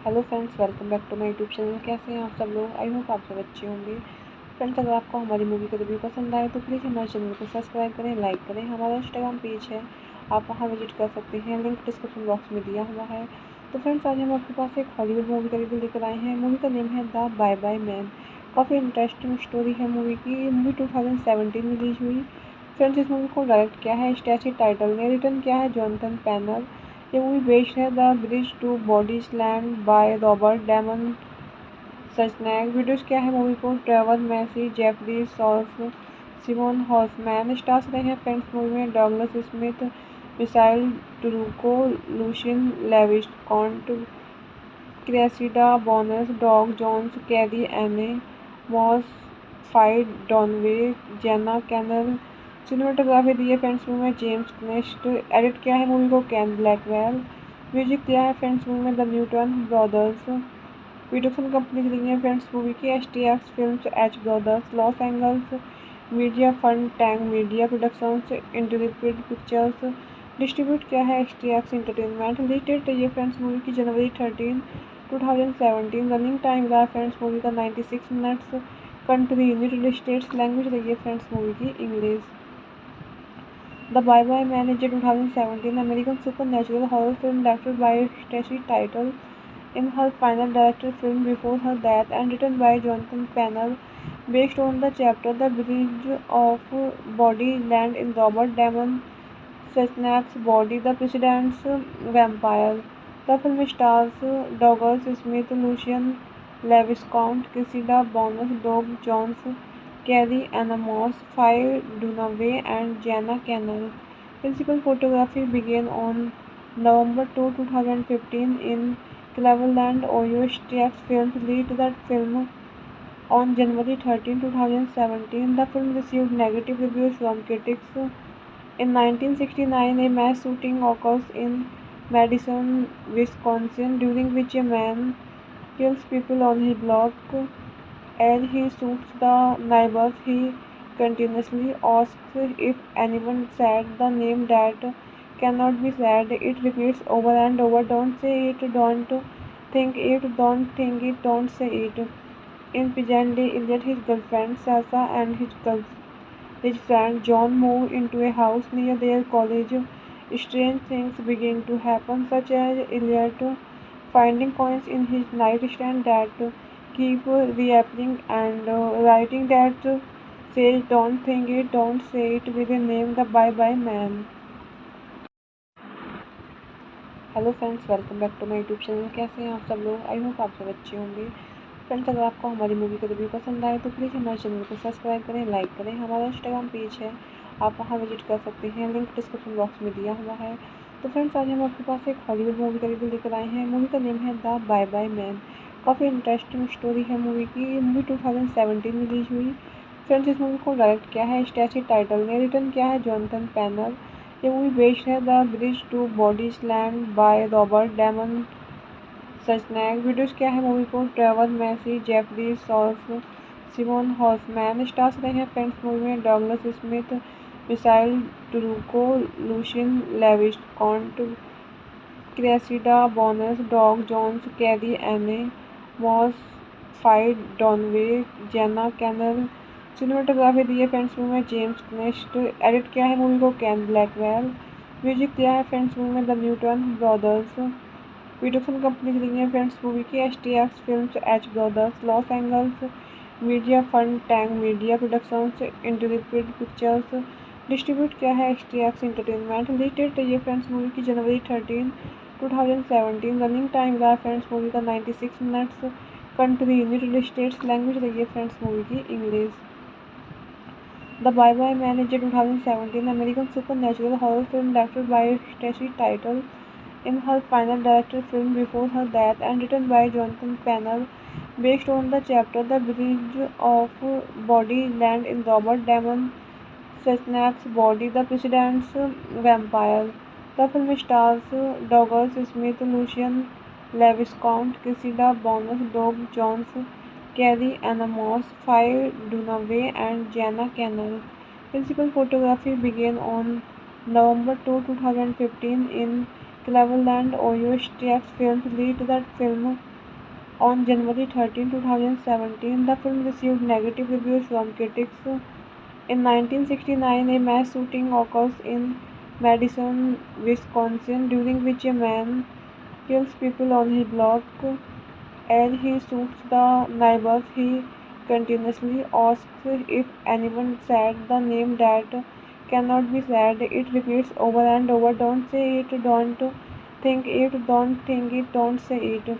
Hello friends, welcome back to my YouTube channel. कैसे हैं आप सब लोग? आई होप आप सब अच्छे होंगे। फ्रेंड्स, अगर आपको हमारी मूवी का रिव्यू पसंद आए तो प्लीज़ हमारे चैनल को सब्सक्राइब करें, लाइक करें। हमारा इंस्टाग्राम पेज है, आप वहां विजिट कर सकते हैं, लिंक डिस्क्रिप्शन बॉक्स में दिया हुआ है। तो फ्रेंड्स, आज हम आपके पास एक हॉलीवुड मूवी का रिव्यू लेकर आए हैं। मूवी का नेम है द बाय बाय मैन। काफ़ी इंटरेस्टिंग स्टोरी है मूवी की। ये मूवी 2017 में रिलीज हुई। फ्रेंड्स, इस मूवी को डायरेक्ट किया है स्टैसी टाइटल ने, रिटर्न किया है जॉनथन पैनल। ये मूवी बेस्ड है the bridge to bodies land by Robert Damon सचनैक। Videos क्या है मूवी को Trevor Massey, Jeffrey souls, Simon Hoffmann. Stars रहे हैं फ्रेंड्स मूवी में Douglas Smith, missile टुरुको, Lucian लेविस्कॉन्ट, Cressida Bonas, Doug Jones, Carrie Anne Moss, FIDE डॉनवे, Jenna canal. Cinematography दी है friends movie में James nest. Edit किया है मूवी को कैन ब्लैकवेल। म्यूजिक दिया है फ्रेंड्स मूवी में the Newton brothers. Production company दी है फ्रेंड्स मूवी की STX films, H brothers, Los Angeles media fund, Tang media productions, interpret pictures. Distribute किया है एसटीएक्स एंटरटेनमेंट। रिलीज डेट रही है फ्रेंड्स मूवी की जनवरी 13, 2017। रनिंग टाइम रहा फ्रेंड्स मूवी का 96 minutes. Country United States. Language रही है फ्रेंड्स मूवी की English. The Bye Bye Man is a 2017 American supernatural horror film directed by Stacy Title in her final director film before her death and written by Jonathan Pennell, based on the chapter The Bridge of Body Land in Robert Damon Suchnak's Body, The President's Vampire. The film stars Douglas Smith, Lucian Leviscount, Cressida Bonus, Doug Jones, Carrie Ann Moss, Faye Dunaway, and Jana Cannell. Principal photography began on November 2, 2015 in Cleveland, Ohio. Stax Films released that film on January 13, 2017. The film received negative reviews from critics. In 1969, a mass shooting occurs in Madison, Wisconsin, during which a man kills people on his block. As he shoots the neighbors, he continuously asks if anyone said the name that cannot be said. It repeats over and over, "Don't say it, don't think it, don't think it, don't say it." In present day Elliot, his girlfriend Sasha, and his friend John move into a house near their college. Strange things begin to happen, such as Elliot finding coins in his nightstand that keep reappearing and writing that says don't think it, don't say it with a name the Bye Bye Man. Hello friends, welcome back to my YouTube channel. कैसे हैं आप सब लोग? I hope आप सब अच्छे होंगे। Friends, अगर आपको हमारी मूवी का रिव्यू पसंद आए तो प्लीज़ हमारे चैनल को सब्सक्राइब करें, लाइक करें। हमारा इंस्टाग्राम पेज है, आप वहां विजिट कर सकते हैं, लिंक डिस्क्रिप्शन बॉक्स में दिया हुआ है। तो फ्रेंड्स, आज हम आपके पास एक हॉलीवुड मूवी का रिव्यू लेकर आए हैं। मूवी का नेम है द बाय बाय मैन। काफ़ी इंटरेस्टिंग स्टोरी है मूवी की। ये मूवी 2017 में रिलीज हुई। फ्रेंड्स, इस मूवी को डायरेक्ट किया है स्टैसी टाइटल ने, रिटर्न किया है जॉनथन पैनल। ये मूवी बेस्ड है the bridge to bodies land by Robert Damon सचनैक। Videos क्या है मूवी को Trevor Massey, Jeffrey souls, Simon Hoffmann. Stars रहे हैं फ्रेंड्स मूवी में Douglas Smith, missile टुरुको, Lucian लेविस्कॉन्ट, Cressida Bonas, Doug Jones, Carrie Anne Moss, FIDE डॉनवे, Jenna canal. Cinematography दी है friends movie में James nest. Edit किया है मूवी को कैन ब्लैकवेल। म्यूजिक दिया है फ्रेंड्स मूवी में the Newton brothers. Production company दी है फ्रेंड्स मूवी की STX films, H brothers, Los Angeles media fund, Tang media productions, interpret pictures. Distribute किया है STX एंटरटेनमेंट। रिलीज डेट रही है फ्रेंड्स मूवी की जनवरी 13, 2017। रनिंग टाइम रहा फ्रेंड्स मूवी का 96 minutes. Country United States. Language रही है फ्रेंड्स मूवी की English. The Bye Bye Man is a 2017 American supernatural horror film directed by Stacey Title in her final director film before her death and written by Jonathan Pennell, based on the chapter The Bridge of Body Land in Robert Damon Suchnak's Body, The President's Vampire. The film stars Douglas Smith, Lucian Leviscount, Cressida Bonas, Doug Jones, Carrie Ann Moss, Faye Dunaway, and Jana Cannell. Principal photography began on November 2, 2015 in Cleveland, Ohio. STX Films released that film on January 13, 2017. The film received negative reviews from critics. In 1969, a mass shooting occurs in Madison, Wisconsin, during which a man kills people on his block. As he shoots the neighbors, he continuously asks if anyone said the name that cannot be said. It repeats over and over, don't say it, don't think it, don't think it, don't say it.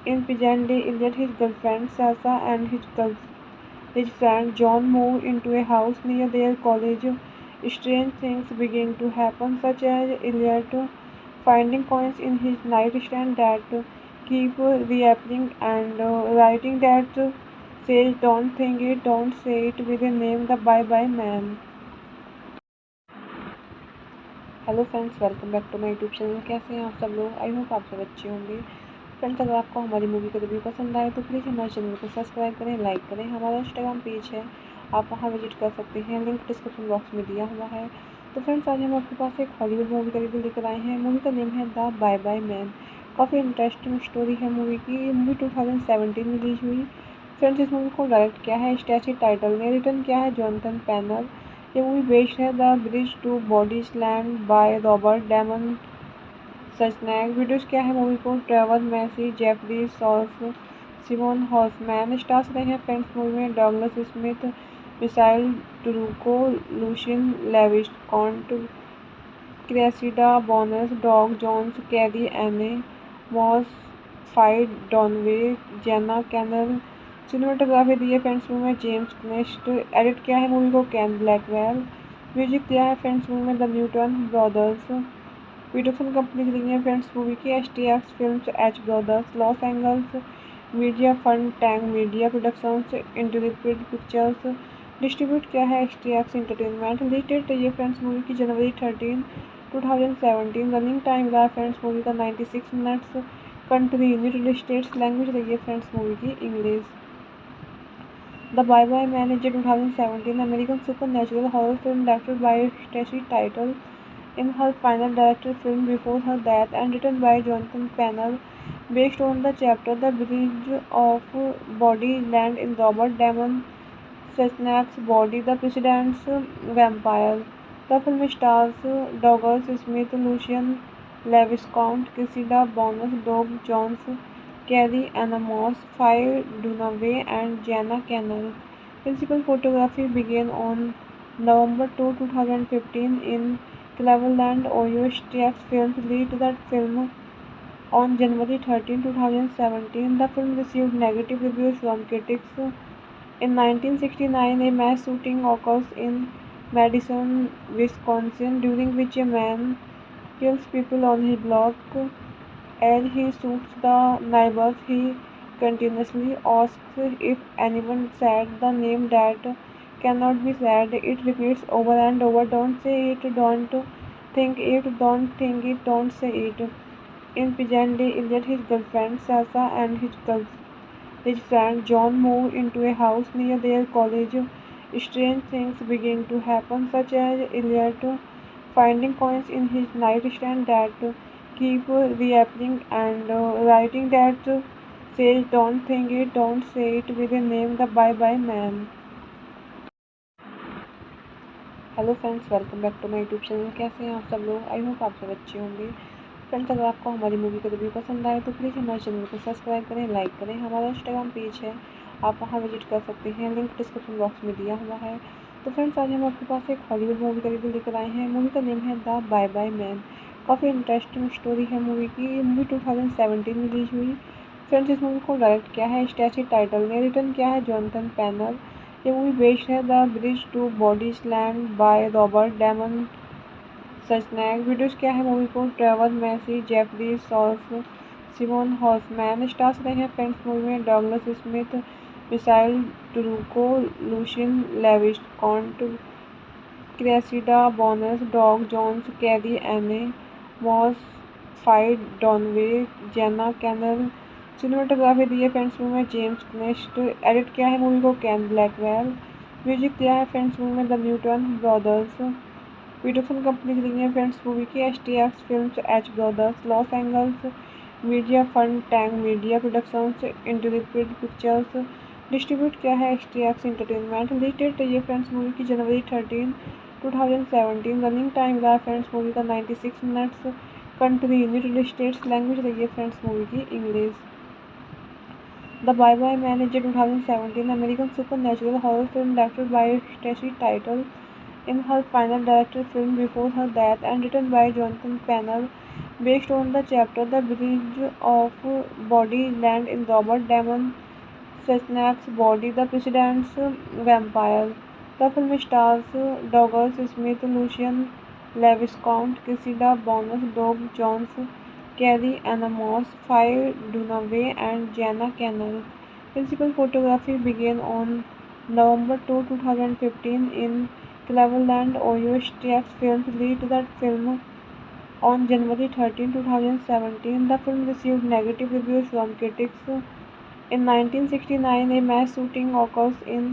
In present day Elliot, his girlfriend Sasha, and his friend John move into a house near their college. Strange things begin to happen, such as Elliot finding coins in his nightstand that keep reappearing and writing that says don't think it, don't say it with a name the Bye Bye Man. Hello friends, welcome back to my YouTube channel. कैसे हैं आप सब लोग? I hope आप सब अच्छे होंगे। Friends, अगर आपको हमारी मूवी का रिव्यू पसंद आए तो प्लीज़ हमारे चैनल को सब्सक्राइब करें, लाइक करें। हमारा इंस्टाग्राम पेज है, आप वहां विजिट कर सकते हैं, लिंक डिस्क्रिप्शन बॉक्स में दिया हुआ है। तो फ्रेंड्स, आज हम आपके पास एक हॉलीवुड मूवी का रिव्यू लेकर आए हैं। मूवी का नेम है द बाय बाय मैन। काफ़ी इंटरेस्टिंग स्टोरी है मूवी की। ये मूवी 2017 में रिलीज हुई। फ्रेंड्स, इस मूवी को डायरेक्ट किया है स्टैसी टाइटल ने, रिटर्न किया है जॉनथन पैनल। ये मूवी बेस्ड है the bridge to bodies land by Robert Damon सचनैक। Videos क्या है मूवी को Trevor Massey, Jeffrey souls, Simon Hoffmann. Stars रहे हैं फ्रेंड्स मूवी में Douglas Smith, missile टुरुको, Lucian लेविस्कॉन्ट, Cressida Bonas, Doug Jones, Carrie Anne Moss, FIDE डॉनवे, Jenna canal. Cinematography दी है friends movie में James nest. Edit किया है मूवी को कैन ब्लैकवेल। म्यूजिक दिया है फ्रेंड्स मूवी में the Newton brothers. Production company दी है फ्रेंड्स मूवी की STX films, H brothers, Los Angeles media fund, Tang media productions, interpret pictures. Distribute किया है STX एंटरटेनमेंट। रिलीज डेट रही है फ्रेंड्स मूवी की जनवरी 13, 2017। रनिंग टाइम रहा फ्रेंड्स मूवी का 96 minutes. Country United States. Language रही है फ्रेंड्स मूवी की English. The Bye Bye Man is a 2017 American supernatural horror film directed by Stacey Title in her final director film before her death and written by Jonathan Pennell, based on the chapter The Bridge of Body Land in Robert Damon Suchnak's Body, The President's Vampire. The film stars Douglas Smith, Lucian Leviscount, Cressida Bonas, Doug Jones, Carrie Anna Moss, Faye Dunaway, and Jana Cannell. Principal photography began on November 2, 2015 in Cleveland, Ohio. STX Films released that film on January 13, 2017. The film received negative reviews from critics. In 1969, a mass shooting occurs in Madison, Wisconsin, during which a man kills people on his block. As he shoots the neighbors, he continuously asks if anyone said the name that cannot be said. It repeats over and over, "Don't say it, don't think it, don't think it, don't say it." In present day Elliot, his girlfriend Sasha, and his friend John move into a house near their college. Strange things begin to happen, such as Elliot finding coins in his nightstand that keep reappearing, and writing that says "Don't think it, don't say it" with a name, the Bye Bye Man. Hello friends, welcome back to my YouTube channel. कैसे हैं आप सब लोग? I hope आप सब अच्छे होंगे। Friends, अगर आपको हमारी मूवी का रिव्यू पसंद आए तो प्लीज़ हमारे चैनल को सब्सक्राइब करें, लाइक करें। हमारा इंस्टाग्राम पेज है, आप वहां विजिट कर सकते हैं, लिंक डिस्क्रिप्शन बॉक्स में दिया हुआ है। तो फ्रेंड्स, आज हम आपके पास एक हॉलीवुड मूवी का रिव्यू लेकर आए हैं। मूवी का नेम है द बाय बाय मैन। काफ़ी इंटरेस्टिंग स्टोरी है मूवी की। ये मूवी 2017 में रिलीज हुई। फ्रेंड्स, इस मूवी को डायरेक्ट किया है स्टैसी टाइटल ने, रिटर्न किया है जॉनथन पैनल। ये मूवी बेस्ड है the bridge to bodies land by Robert Damon सचनैक। Videos क्या है मूवी को Trevor Massey, Jeffrey सॉल्फ, Simon Hoffmann. Stars रहे हैं फ्रेंड्स मूवी में Douglas Smith, missile टुरुको, Lucian लेविस्कॉन्ट, Cressida Bonas, Doug Jones, Carrie Anne Moss, FIDE डॉनवे, Jenna canal. Cinematography दी है friends movie में James क्नेस्ट। Edit किया है मूवी को कैन ब्लैकवेल। म्यूजिक दिया है फ्रेंड्स मूवी में the Newton brothers. Production company रही है फ्रेंड्स मूवी की STX films, H brothers, Los Angeles media fund, Tang media productions, interpret pictures. Distribute किया है STX एंटरटेनमेंट। रिलीज डेट रही है फ्रेंड्स मूवी की January 13, 2017। रनिंग टाइम रहा फ्रेंड्स मूवी का 96 minutes. Country United States. Language रही है फ्रेंड्स मूवी की English. The Bye Bye Man is a 2017 American supernatural horror film directed by Stacey Title in her final director film before her death, and written by Jonathan Pennell, based on the chapter The Bridge of Body Land in Robert Damon Suchnak's Body, The President's Vampire. The film stars Douglas Smith, Lucian Leviscount, Cressida Bonas, Doug Jones, Carrie Anna Moss, Faye Dunaway, and Jana Cannell. Principal photography began on November 2, 2015 in Cleveland, Ohio. STX Films released that film on January 13, 2017. The film received negative reviews from critics. In 1969, a mass shooting occurs in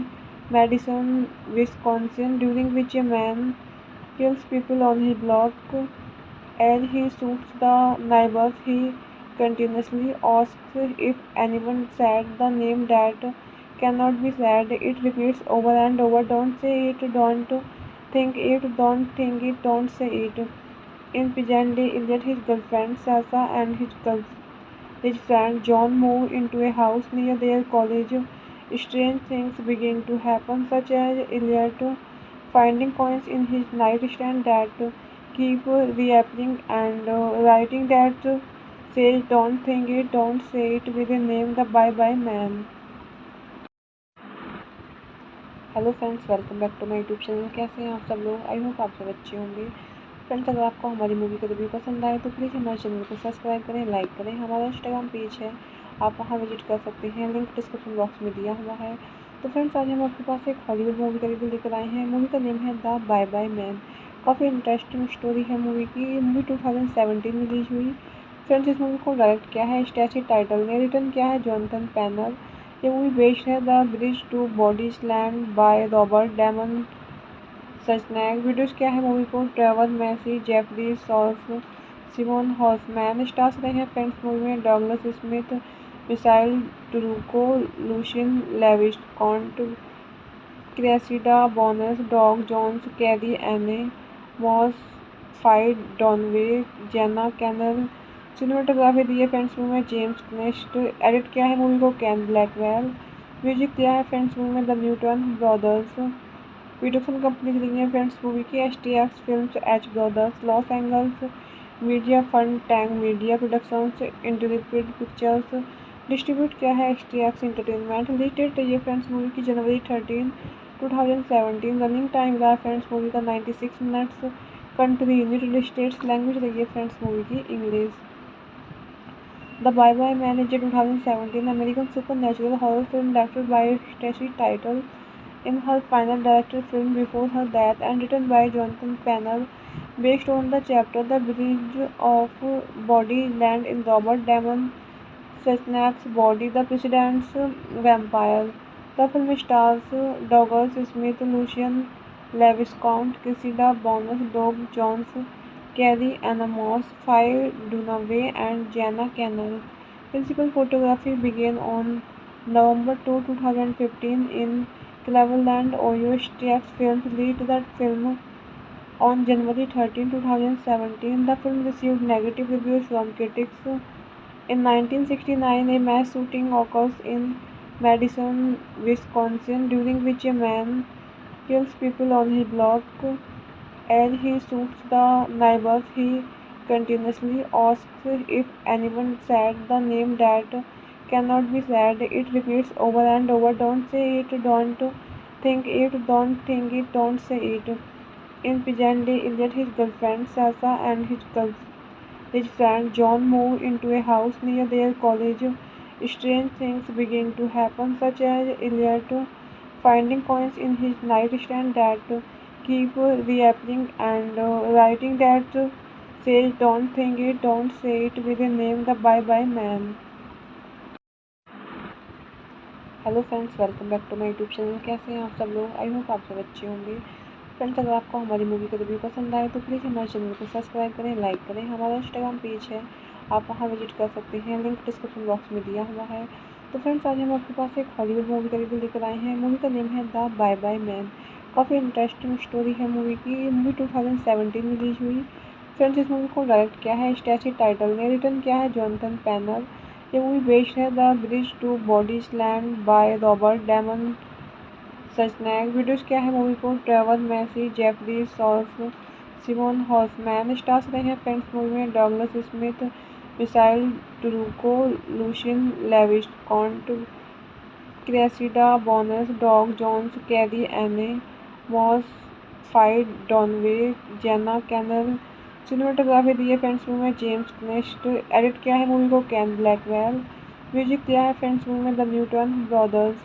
Madison, Wisconsin, during which a man kills people on his block. As he shoots the neighbors, he continuously asks if anyone said the name that cannot be said. It repeats over and over, "Don't say it, don't think it, don't think it, don't say it." In present day Elliot, his girlfriend Sasha, and his friend John move into a house near their college. Strange things begin to happen, such as Elliot finding coins in his nightstand that keep reappearing, and writing that says "Don't think it, don't say it" with a name, the Bye Bye Man. Hello friends, welcome back to my YouTube channel. कैसे हैं आप सब लोग? I hope आप सब अच्छे होंगे। Friends, अगर आपको हमारी मूवी का रिव्यू पसंद आए तो प्लीज़ हमारे चैनल को सब्सक्राइब करें, लाइक करें। हमारा इंस्टाग्राम पेज है, आप वहां विजिट कर सकते हैं, लिंक डिस्क्रिप्शन बॉक्स में दिया हुआ है। तो फ्रेंड्स, आज हम आपके पास एक हॉलीवुड मूवी का रिव्यू लेकर आए हैं। मूवी का नेम है द बाय बाय मैन। काफ़ी इंटरेस्टिंग स्टोरी है मूवी की। ये मूवी 2017 में रिलीज हुई। फ्रेंड्स, इस मूवी को डायरेक्ट किया है स्टैसी टाइटल ने, रिटर्न किया है जॉनथन पैनल। ये मूवी बेस्ड है the bridge to bodies land by Robert Damon सचनैक। Videos क्या है मूवी को Trevor Massey, Jeffrey सॉल्फ, Simon Hoffmann. Stars रहे हैं फ्रेंड्स मूवी में Douglas Smith, missile टुरुको, Lucian लेविस्कॉन्ट, Cressida Bonas, Doug Jones, Carrie Anne Moss, FIDE डॉनवे, Jenna canal. Cinematography दी है friends movie में James nest. Edit किया है मूवी को कैन ब्लैकवेल। म्यूजिक दिया है फ्रेंड्स मूवी में the Newton brothers. Production company दी है फ्रेंड्स मूवी की STX films, H brothers, Los Angeles media fund, Tang media productions, interpret pictures. Distribute किया है STX एंटरटेनमेंट। रिलीज डेट रही है फ्रेंड्स मूवी की जनवरी 13, 2017। रनिंग टाइम रहा फ्रेंड्स मूवी का 96 minutes. Country United States. Language रही है फ्रेंड्स मूवी की English. The Bye Bye Man is a 2017 American supernatural horror film directed by Stacy Title in her final director film before her death and written by Jonathan Pennell, based on the chapter The Bridge of Body Land in Robert Damon Sesnak's Body, The President's Vampire. The film stars Douglas Smith, Lucian Leviscount, Cressida Bonus, Doug Jones, Carrie Ann Moss, Faye Dunaway, and Jana Cannell. Principal photography began on November 2, 2015 in Cleveland, Ohio. STX Films released that film on January 13, 2017. The film received negative reviews from critics. In 1969, a mass shooting occurs in Madison, Wisconsin, during which a man kills people on his block. As he shoots the neighbors, he continuously asks if anyone said the name that cannot be said. It repeats over and over, "Don't say it, don't think it, don't think it, don't say it." In present day Elliot, his girlfriend Sasha, and his friend John move into a house near their college. Strange things begin to happen, such as Elliot finding coins in his nightstand that keep reappearing, and writing that says "Don't think it, don't say it" with a name, the Bye Bye Man. Hello friends, welcome back to my YouTube channel. कैसे हैं आप सब लोग? I hope आप सब अच्छे होंगे। Friends, अगर आपको हमारी मूवी का रिव्यू पसंद आए तो प्लीज़ हमारे चैनल को सब्सक्राइब करें, लाइक करें। हमारा इंस्टाग्राम पेज है, आप वहां विजिट कर सकते हैं, लिंक डिस्क्रिप्शन बॉक्स में दिया हुआ है। तो फ्रेंड्स, आज हम आपके पास एक हॉलीवुड मूवी का रिव्यू लेकर आए हैं। मूवी का नेम है द बाय बाय मैन। काफ़ी इंटरेस्टिंग स्टोरी है मूवी की। ये मूवी 2017 में रिलीज हुई। फ्रेंड्स, इस मूवी को डायरेक्ट किया है स्टैसी टाइटल ने, रिटर्न किया है जॉनथन पैनल। ये मूवी बेस्ड है the bridge to bodies land by Robert Damon सचनैक। Videos क्या है मूवी को Trevor Massey, Jeffrey souls, Simon Horsman. Stars रहे हैं फ्रेंड्स मूवी में Douglas Smith, missile टुरुको, Lucian लेविस्कॉन्ट, Cressida Bonas, Doug Jones, Carrie Anne Moss, phi डॉनवे, Jenna canal. Cinematography दी है friends movie में James nest. Edit किया है मूवी को कैन ब्लैकवेल। म्यूजिक दिया है फ्रेंड्स मूवी में the Newton brothers.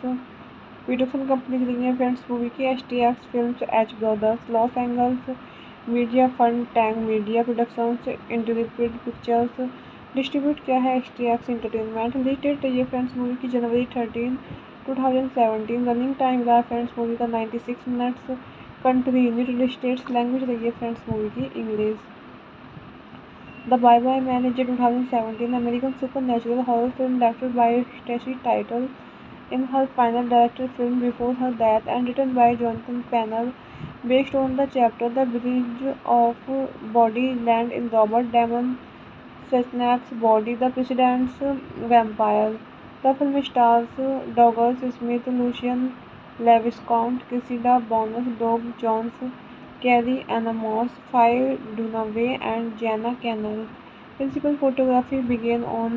Production company दी है फ्रेंड्स मूवी की STX films, H brothers, Los Angeles media fund, Tang media productions, interpret pictures. Distribute किया है STX एंटरटेनमेंट। रिलीज डेट रही है फ्रेंड्स मूवी की जनवरी 13, 2017। रनिंग टाइम रहा फ्रेंड्स मूवी का 96 minutes. Country United States. Language रही है फ्रेंड्स मूवी की English. The Bye Bye Man is a 2017 American supernatural horror film directed by Stacy Title in her final director film before her death and written by Jonathan Pennell, based on the chapter The Bridge of Body Land in Robert Damon Sesnak's Body, The President's Vampire. The film stars Douglas Smith, Lucian Leviscount, Cressida Bonus, Doug Jones, Carrie Ann Moss, Faye Dunaway, and Jana Cannell. Principal photography began on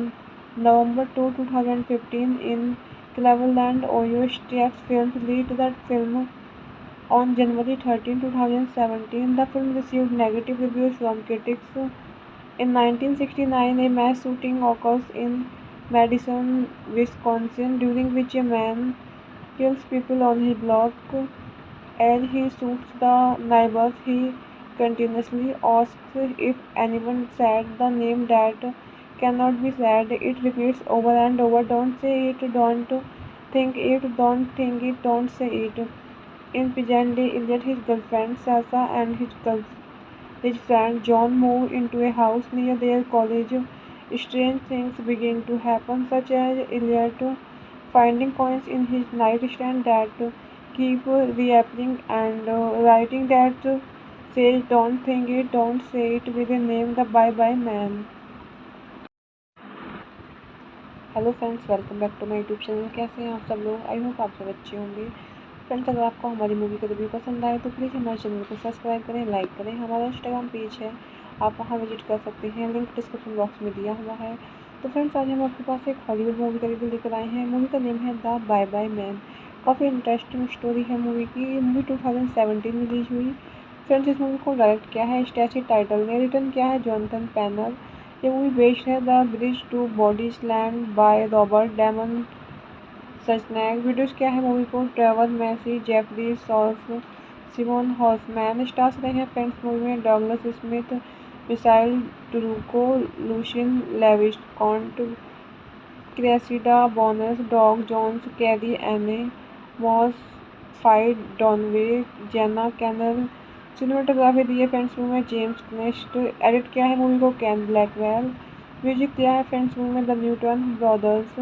November 2, 2015 in Cleveland, Ohio. STX Films released that film on January 13, 2017. The film received negative reviews from critics. In 1969, a mass shooting occurs in Madison, Wisconsin, during which a man kills people on his block. As he shoots the neighbors, he continuously asks if anyone said the name that cannot be said. It repeats over and over, "Don't say it, don't think it, don't think it, don't say it." In present day Elliot, his girlfriend Sasha, and his friend John move into a house near their college. Strange things begin to happen, such as Elliot finding coins in his nightstand that keep reappearing, and writing that says "Don't think it, don't say it" with a name, the Bye Bye Man. Hello friends, welcome back to my YouTube channel. कैसे हैं आप सब लोग? I hope आप सब अच्छे होंगे। Friends, अगर आपको हमारी मूवी का रिव्यू पसंद आए तो प्लीज़ हमारे चैनल को सब्सक्राइब करें, लाइक करें। हमारा इंस्टाग्राम पेज है, आप वहां विजिट कर सकते हैं, लिंक डिस्क्रिप्शन बॉक्स में दिया हुआ है। तो फ्रेंड्स, आज हम आपके पास एक हॉलीवुड मूवी का रिव्यू लेकर आए हैं। मूवी का नेम है द बाय बाय मैन। काफ़ी इंटरेस्टिंग स्टोरी है मूवी की। ये मूवी 2017 में रिलीज हुई। फ्रेंड्स, इस मूवी को डायरेक्ट किया है स्टैसी टाइटल ने, रिटर्न किया है जॉनथन पैनल। ये मूवी बेस्ड है the bridge to bodies land by Robert Damon सचनैक। Videos क्या है मूवी को Trevor Massey, Jeffrey souls, Simon Hoffmann. Stars रहे हैं फ्रेंड्स मूवी में Douglas Smith, missile टुरुको, Lucian लेविस्कॉन्ट, Cressida Bonas, Doug Jones, Carrie Anne Moss, FIDE डॉनवे, Jenna canal. Cinematography दी है friends movie में James nest. Edit किया है मूवी को कैन ब्लैकवेल। म्यूजिक दिया है फ्रेंड्स मूवी में the Newton brothers.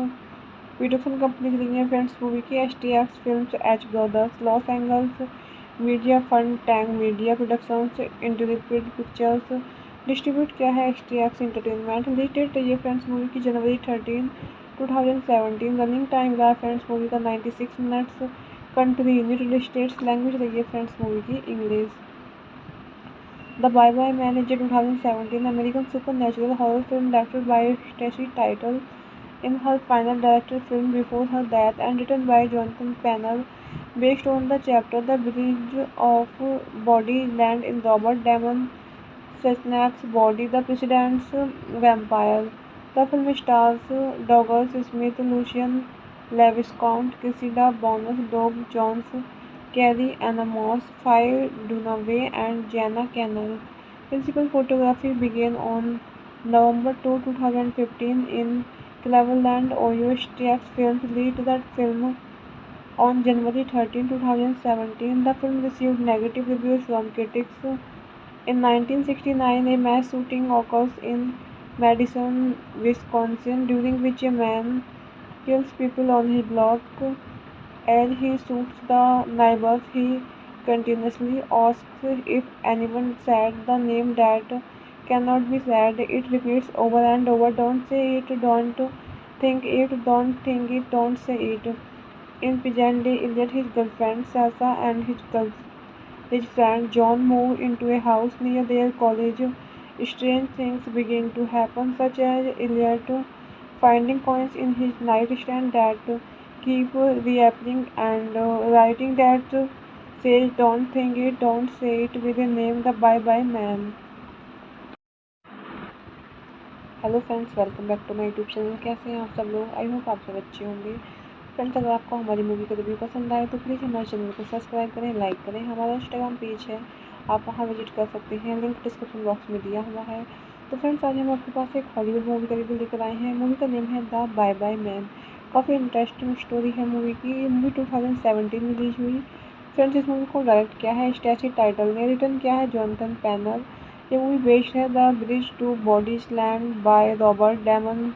Production company दी है फ्रेंड्स मूवी की STX films, H brothers, Los Angeles. Media fund Tang media productions, interpret pictures. Distribute किया है STX एंटरटेनमेंट। रिलीज डेट रही है फ्रेंड्स मूवी की जनवरी 13, 2017। रनिंग टाइम रहा फ्रेंड्स मूवी का 96 minutes. Country United States. Language रही है फ्रेंड्स मूवी की English. The Bye Bye Man is a 2017 American supernatural horror film directed by Stacey Title in her final director film before her death and written by Jonathan Pennell, based on the chapter The Bridge of Body Land in Robert Damon Sesnak's Body, The President's Vampire. The film stars Douglas Smith, Lucian Leviscount, Cressida Bonas, Doug Jones, Carrie Ann Moss, Faye Dunaway, and Jana Cannell. Principal photography began on November 2, 2015 in Cleveland, Ohio. STX Films released that film on January 13, 2017. The film received negative reviews from critics. In 1969, a mass shooting occurs in Madison, Wisconsin, during which a man kills people on his block. As he shoots the neighbors, he continuously asks if anyone said the name that cannot be said. It repeats over and over, "Don't say it, don't think it, don't think it, don't say it." In present day Elliot, his girlfriend Sasha, and his friend John move into a house near their college. Strange things begin to happen, such as Elliot finding coins in his nightstand that keep reappearing, and writing that says "Don't think it, don't say it" with a name the Bye Bye Man. Hello friends, welcome back to my YouTube channel. कैसे हैं आप सब लोग? I hope आप सब अच्छे होंगे। Friends, अगर आपको हमारी मूवी का रिव्यू पसंद आए तो प्लीज़ हमारे चैनल को सब्सक्राइब करें, लाइक करें। हमारा इंस्टाग्राम पेज है, आप वहां विजिट कर सकते हैं, लिंक डिस्क्रिप्शन बॉक्स में दिया हुआ है। तो फ्रेंड्स, आज हम आपके पास एक हॉलीवुड मूवी का रिव्यू लेकर आए हैं। मूवी का नेम है द बाय बाय मैन। काफ़ी इंटरेस्टिंग स्टोरी है मूवी की। ये मूवी 2017 में रिलीज हुई। फ्रेंड्स, इस मूवी को डायरेक्ट किया है स्टैसी टाइटल ने, रिटर्न किया है जॉनथन पैनल। ये मूवी बेस्ड है the bridge to bodies land by Robert Damon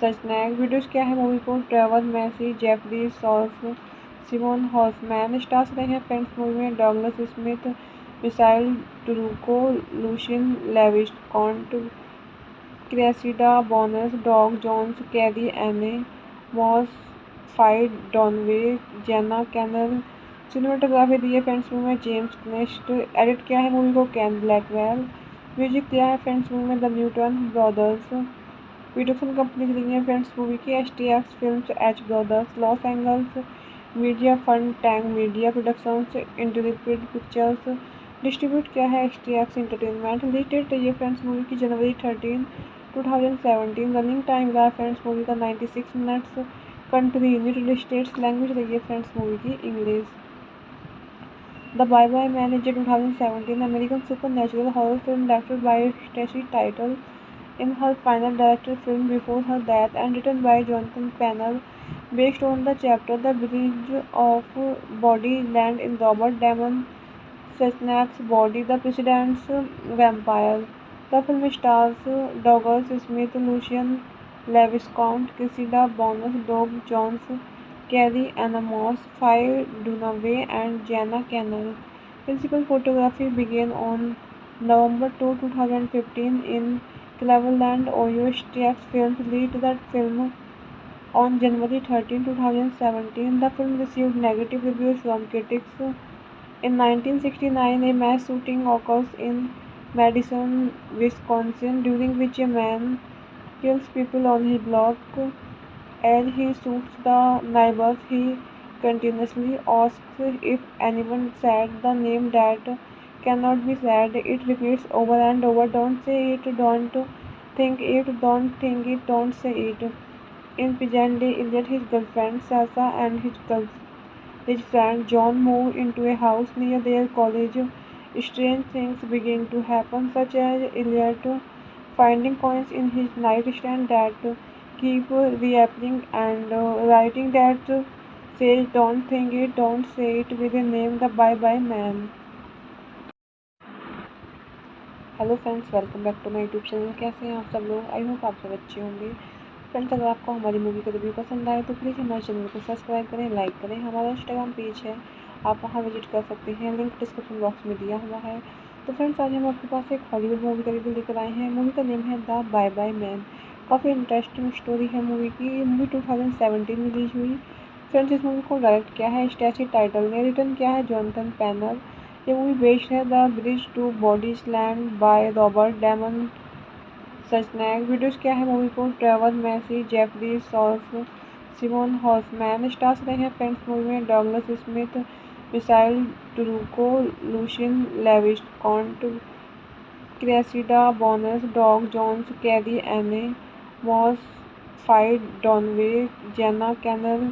सचनैक। Videos क्या है मूवी को Trevor Massey, Jeffrey souls, Simon Hoffmann. Stars रहे हैं फ्रेंड्स मूवी में Douglas Smith, missile टुरुको, Lucian लेविस्कॉन्ट, Cressida Bonas, Doug Jones, Carrie Anne Moss, FIDE डॉनवे, Jenna canal. Cinematography दी है friends movie में James nest. Edit किया है मूवी को कैन ब्लैकवेल। म्यूजिक दिया है फ्रेंड्स मूवी में the Newton brothers. Production company दी है फ्रेंड्स मूवी की STX films, H brothers, Los Angeles. Media fund Tang media productions, interpret pictures. Distribute किया है STX एंटरटेनमेंट। रिलीज डेट रही है फ्रेंड्स मूवी की जनवरी 13, 2017। रनिंग टाइम रहा फ्रेंड्स मूवी का 96 minutes. Country United States. Language रही है फ्रेंड्स मूवी की English. The Bye Bye Man is a 2017 American supernatural horror film directed by Stacey Title in her final director film before her death and written by Jonathan Pennell, based on the chapter The Bridge of Body Land in Robert Damon Sesnak's Body, The President's Vampire. The film stars Douglas Smith, Lucian Leviscount, Cressida Bonas, Doug Jones, Carrie Ann Moss, Faye Dunaway, and Jana Cannell. Principal photography began on November 2, 2015 in Cleveland, Ohio. STX Films released that film On January 13, 2017, the film received negative reviews from critics. In 1969, a mass shooting occurs in Madison, Wisconsin, during which a man kills people on his block. As he shoots the neighbors, he continuously asks if anyone said the name that cannot be said. It repeats over and over, "Don't say it, don't think it, don't think it, don't say it." In present day Elliot, his girlfriend Sasha and his friend John move into a house near their college. Strange things begin to happen, such as Elliot finding coins in his nightstand that keep reappearing and writing that says "Don't think it, don't say it" with a name, the Bye Bye Man. Hello friends, welcome back to my YouTube channel. कैसे हैं आप सब लोग? I hope आप सब अच्छे होंगे। Friends, अगर आपको हमारी मूवी का रिव्यू पसंद आए तो प्लीज़ हमारे चैनल को सब्सक्राइब करें, लाइक करें। हमारा इंस्टाग्राम पेज है, आप वहां विजिट कर सकते हैं, लिंक डिस्क्रिप्शन बॉक्स में दिया हुआ है। तो फ्रेंड्स, आज हम आपके पास एक हॉलीवुड मूवी का रिव्यू लेकर आए हैं। मूवी का नेम है द बाय बाय मैन। काफ़ी इंटरेस्टिंग स्टोरी है मूवी की। ये मूवी 2017 में रिलीज हुई। फ्रेंड्स, इस मूवी को डायरेक्ट किया है स्टैसी टाइटल ने, रिटर्न किया है जॉनथन पैनल। ये मूवी बेस्ड है the bridge to bodies land by Robert Damon सचनैक। Videos क्या है मूवी को Trevor Massey, Jeffrey सॉल्फ, Simon Hoffmann. Stars रहे हैं फ्रेंड्स मूवी में Douglas Smith, missile टुरुको, Lucian लेविस्कॉन्ट, Cressida Bonas, Doug Jones, Carrie Anne Moss, FIDE डॉनवे, Jenna canal.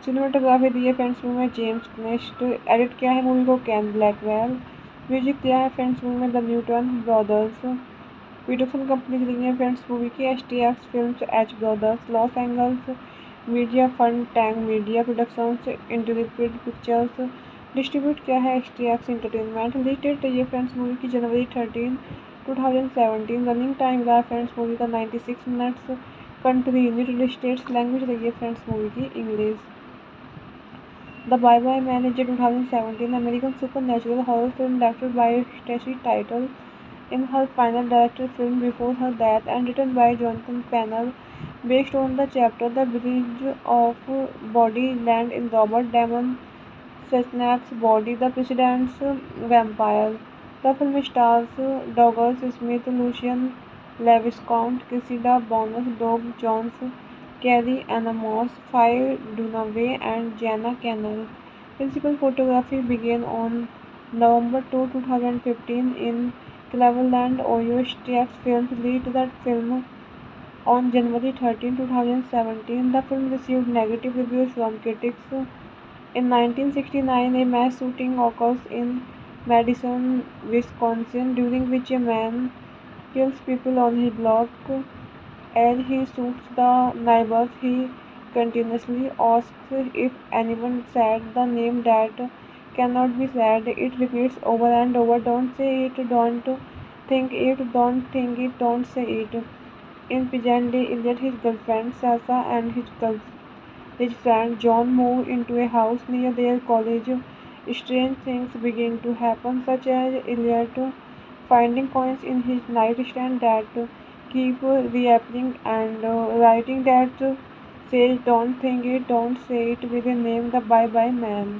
Cinematography दी है friends movie में James क्नेस्ट। Edit किया है मूवी को कैन ब्लैकवेल। म्यूजिक दिया है फ्रेंड्स मूवी में the Newton brothers. Production company रही है फ्रेंड्स मूवी की STX films, H brothers, Los Angeles media fund, Tang media productions, interpret pictures. Distribute किया है STX एंटरटेनमेंट। रिलीज डेट रही है फ्रेंड्स मूवी की January 13, 2017। रनिंग टाइम रहा फ्रेंड्स मूवी का 96 minutes. Country United States. Language रही है फ्रेंड्स मूवी की English. The Bye Bye Man is a 2017 American supernatural horror film directed by Stacey Title in her final director film before her death and written by Jonathan Pennell, based on the chapter The Bridge of Body Land in Robert Damon Sesnak's Body, The President's Vampire. The film stars Douglas Smith, Lucian Leviscount, Cressida Bonas, Doug Jones, Carrie Ann Moss, Faye Dunaway, and Jana Cannell. Principal photography began on November 2, 2015 in Cleveland, Ohio. STX Films released that film on January 13, 2017. The film received negative reviews from critics. In 1969, a mass shooting occurs in Madison, Wisconsin, during which a man kills people on his block. As he shoots the neighbors, he continuously asks if anyone said the name that cannot be said. It repeats over and over, "Don't say it, don't think it, don't think it, don't say it." In present day Elliot, his girlfriend Sasha and his friend John move into a house near their college. Strange things begin to happen, such as Elliot finding coins in his nightstand that keep reappearing and writing that says "Don't think it, don't say it" with a name, the Bye Bye Man.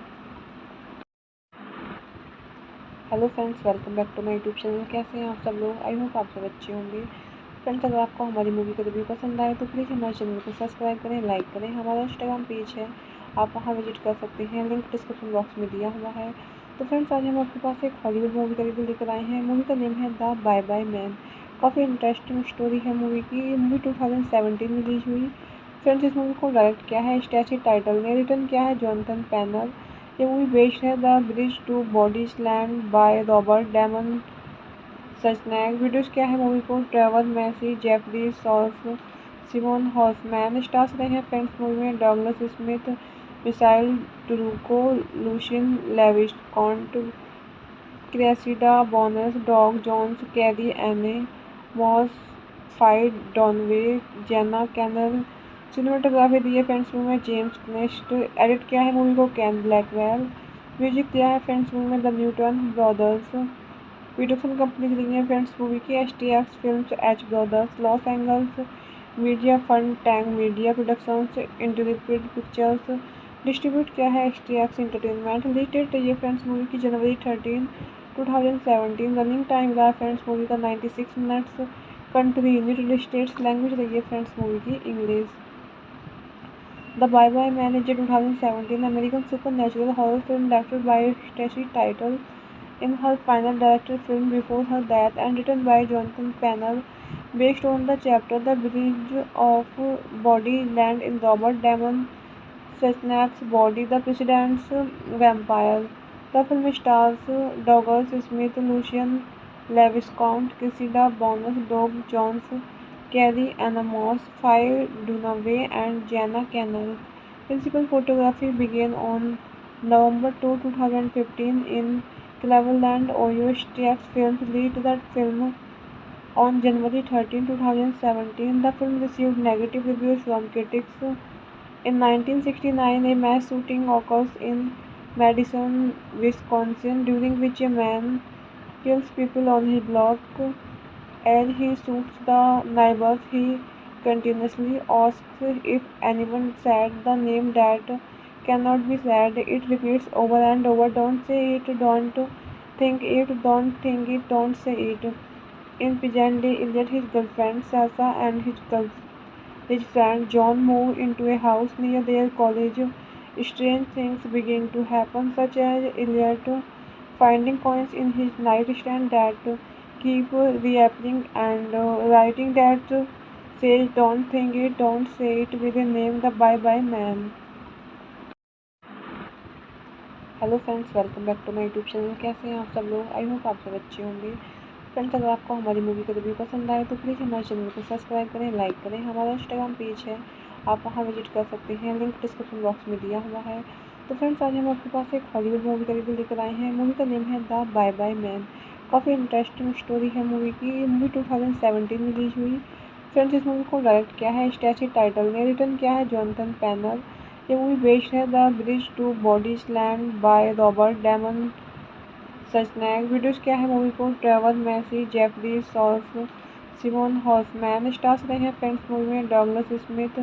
Hello friends, welcome back to my YouTube channel. कैसे हैं आप सब लोग? I hope आप सब अच्छे होंगे। Friends, अगर आपको हमारी मूवी का रिव्यू पसंद आए तो प्लीज़ हमारे चैनल को सब्सक्राइब करें, लाइक करें। हमारा इंस्टाग्राम पेज है, आप वहां विजिट कर सकते हैं, लिंक डिस्क्रिप्शन बॉक्स में दिया हुआ है। तो फ्रेंड्स, आज हम आपके पास एक हॉलीवुड मूवी का रिव्यू लेकर आए हैं। मूवी का नेम है द बाय बाय मैन। काफ़ी इंटरेस्टिंग स्टोरी है मूवी की। ये मूवी 2017 में रिलीज हुई। फ्रेंड्स, इस मूवी को डायरेक्ट किया है स्टैसी टाइटल ने, रिटर्न किया है जॉनथन पैनल। ये मूवी बेस्ड है the bridge to bodies land by Robert Damon सचनैक। Videos क्या है मूवी को Trevor Massey, Jeffrey सॉल्फ, Simon Hoffmann. Stars रहे हैं फ्रेंड्स मूवी में Douglas Smith, missile टुरुको, Lucian लेविस्कॉन्ट, Cressida Bonas, Doug Jones, Carrie Anne Moss, FIDE डॉनवे, Jenna canal. Cinematography दी है friends movie में James क्नेस्ट। Edit किया है मूवी को कैन ब्लैकवेल। म्यूजिक दिया है फ्रेंड्स मूवी में the Newton brothers. Production company रही है फ्रेंड्स मूवी की STX films, H brothers, Los Angeles media fund Tang media productions interpret pictures distribute किया है STX एंटरटेनमेंट। रिलीज डेट ये फ्रेंड्स मूवी की जनवरी 13, 2017। रनिंग टाइम रहा फ्रेंड्स मूवी का 96 minutes. Country United States. Language रही है फ्रेंड्स मूवी की English. The Bye Bye Man is a 2017 American supernatural horror film directed by Stacy Title in her final director film before her death and written by Jonathan Pennell, based on the chapter The Bridge of Body Land in Robert Damon Sesnak's Body, The President's Vampire. The film stars Douglas Smith, Lucian Leviscount, Cressida Bonus, Doug Jones, Carrie Ann Moss, Faye Dunaway, and Jana Cannell. Principal photography began on November 2, 2015 in Cleveland, Ohio. STX Films released the film on January 13, 2017. The film received negative reviews from critics. In 1969, a mass shooting occurs in Madison, Wisconsin, during which a man kills people on his block. As he shoots the neighbors, he continuously asks if anyone said the name that cannot be said. It repeats over and over, "Don't say it, don't think it, don't think it, don't say it." In present day, Elliot, his girlfriend Sasha, and his friend John move into a house near their college. Strange things begin to happen, such as Elliot finding coins in his nightstand that keep reappearing and writing that says "Don't think it, don't say it" with a name The Bye Bye Man. Hello friends, welcome back to my YouTube channel. कैसे हैं आप सब लोग? I hope आप सब अच्छे होंगे। Friends, अगर आपको हमारी मूवी का रिव्यू पसंद आए तो प्लीज़ हमारे चैनल को सब्सक्राइब करें, लाइक करें। हमारा इंस्टाग्राम पेज है, आप वहां विजिट कर सकते हैं, लिंक डिस्क्रिप्शन बॉक्स में दिया हुआ है। तो फ्रेंड्स, आज हम आपके पास एक हॉलीवुड मूवी का रिव्यू लेकर आए हैं। मूवी का नेम है द बाय बाय मैन। काफ़ी इंटरेस्टिंग स्टोरी है मूवी की। ये मूवी 2017 में रिलीज हुई। फ्रेंड्स, इस मूवी को डायरेक्ट किया है स्टैसी टाइटल ने, रिटर्न किया है जॉनथन पैनल। ये मूवी बेस्ड है the bridge to bodies land by Robert Damon Schneck. Videos क्या है मूवी को Trevor Massey, Jeffrey souls, Simon Horsman. Stars रहे हैं फ्रेंड्स मूवी में Douglas Smith,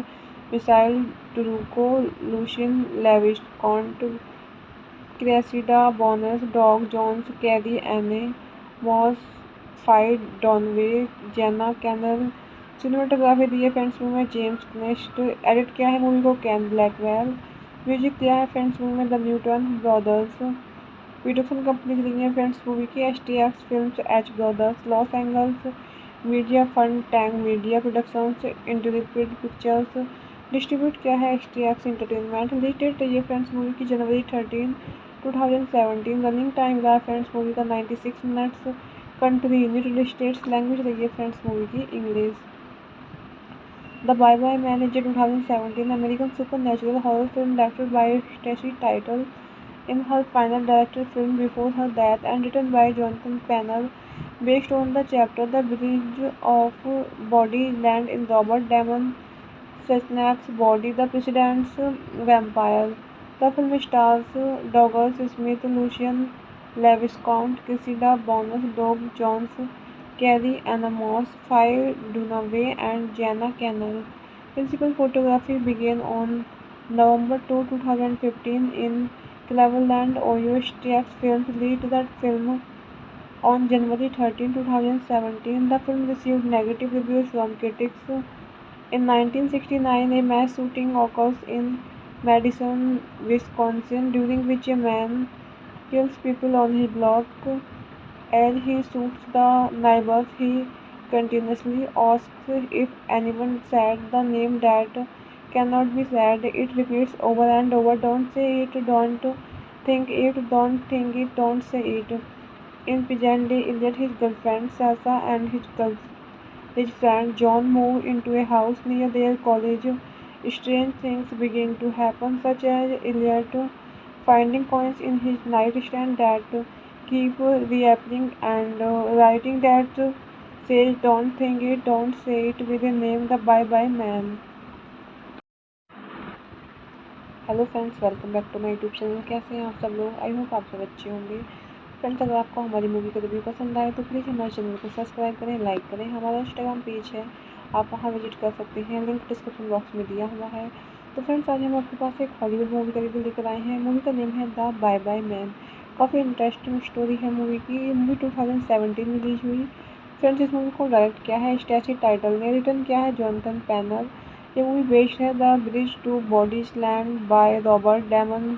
missile टुरुको, Lucian लेविस्कॉन्ट, Cressida Bonas, Doug Jones, Carrie Anne Moss, phi डॉनवे, Jenna canal. Cinematography दी है friends movie में James क्नेस्ट। Edit किया है मूवी को कैन ब्लैकवेल। म्यूजिक दिया है फ्रेंड्स मूवी में the Newton brothers. Production company रही है फ्रेंड्स मूवी की STX films, H brothers, Los Angeles. Media fund Tang media productions interpret pictures. Distribute किया है STX एंटरटेनमेंट। रिलीज डेट ये फ्रेंड्स मूवी की जनवरी 13, 2017। रनिंग टाइम रहा फ्रेंड्स मूवी का 96 minutes. Country United States. Language रही है फ्रेंड्स मूवी की English. The Bye Bye Man is a 2017 American supernatural horror film directed by Stacy Title in her final director film before her death and written by Jonathan Pennell, based on the chapter The Bridge of Body Land in Robert Damon Sesnak's Body, The President's Vampire. The film stars Douglas Smith, Lucian Leviscount, Cressida Bonus, Doug Jones, Carrie Ann Moss, Faye Dunaway, and Jana Cannell. Principal photography began on November 2, 2015 in Cleveland, Ohio. STX Films released the film on January 13, 2017. The film received negative reviews from critics. In 1969, a mass shooting occurs in Madison, Wisconsin, during which a man kills people on his block. As he shoots the neighbors, he continuously asks if anyone said the name that cannot be said. It repeats over and over, "Don't say it, don't think it, don't think it, don't say it." In present day, Elliot, his girlfriend Sasha, and his friend John move into a house near their college. Strange things begin to happen, such as Elliot finding coins in his nightstand that keep reappearing and writing that says "Don't think it, don't say it" with a name The Bye Bye Man. Hello friends, welcome back to my YouTube channel. कैसे हैं आप सब लोग? I hope आप सब अच्छे होंगे। Friends, अगर आपको हमारी मूवी का रिव्यू पसंद आए तो प्लीज़ हमारे चैनल को सब्सक्राइब करें, लाइक करें। हमारा इंस्टाग्राम पेज है, आप वहां विजिट कर सकते हैं, लिंक डिस्क्रिप्शन बॉक्स में दिया हुआ है। तो फ्रेंड्स आज हम आपके पास एक हॉलीवुड मूवी का रिव्यू लेकर आए हैं। मूवी का नेम है द बाय बाय मैन। काफ़ी इंटरेस्टिंग स्टोरी है मूवी की। ये मूवी 2017 में रिलीज हुई। फ्रेंड्स इस मूवी को डायरेक्ट किया है स्टैसी टाइटल ने, रिटर्न किया है जॉनथन पैनल। ये मूवी बेस्ड है the bridge to bodies land by Robert Damon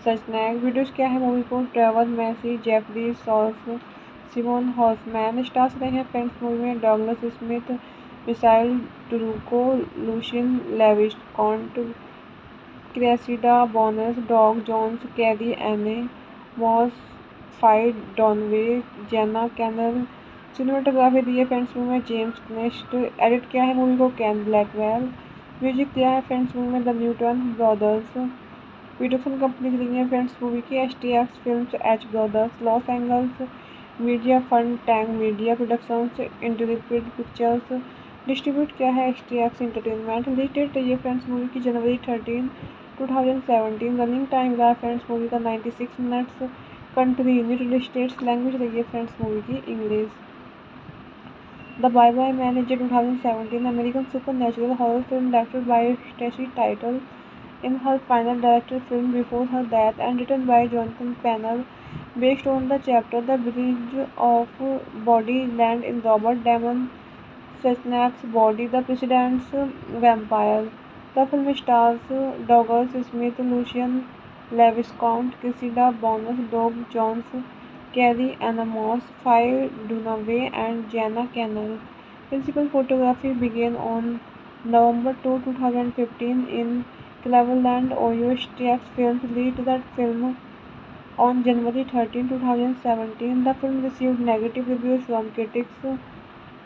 सचनैक। Videos क्या है मूवी को Trevor Massey, Jeffrey sauce, Simon Hoffmann. Stars रहे हैं फ्रेंड्स मूवी में Douglas Smith, missile टुरुको, Lucian लेविस्कॉन्ट, Cressida Bonas, Doug Jones, Carrie Anne Moss, FIDE डॉनवे, Jenna canal. Cinematography दी है friends movie में James nest. Edit किया है मूवी को कैन ब्लैकवेल। म्यूजिक दिया है फ्रेंड्स मूवी में the Newton brothers. Production company दी है फ्रेंड्स मूवी की STX films, H brothers, Los Angeles media fund, Tang media productions, interpret pictures. Distribute किया है STX एंटरटेनमेंट। रिलीज डेट रही है फ्रेंड्स मूवी की जनवरी 13, 2017। रनिंग टाइम रहा फ्रेंड्स मूवी का 96 minutes. Country United States. Language रही है फ्रेंड्स मूवी की English. The Bye Bye Man is a 2017 American supernatural horror film directed by Stacy Title in her final director film before her death and written by Jonathan Pennell, based on the chapter The Bridge of Body Land in Robert Damon Suchnak's Body, The President's Vampire. The film stars Douglas Smith, Lucian Leviscount, Cressida Bonas, Doug Jones, Carrie Ann Moss, Faye Dunaway, and Jana Cannell. Principal photography began on November 2, 2015 in Cleveland, Ohio. STX Films released that film on January 13, 2017. The film received negative reviews from critics.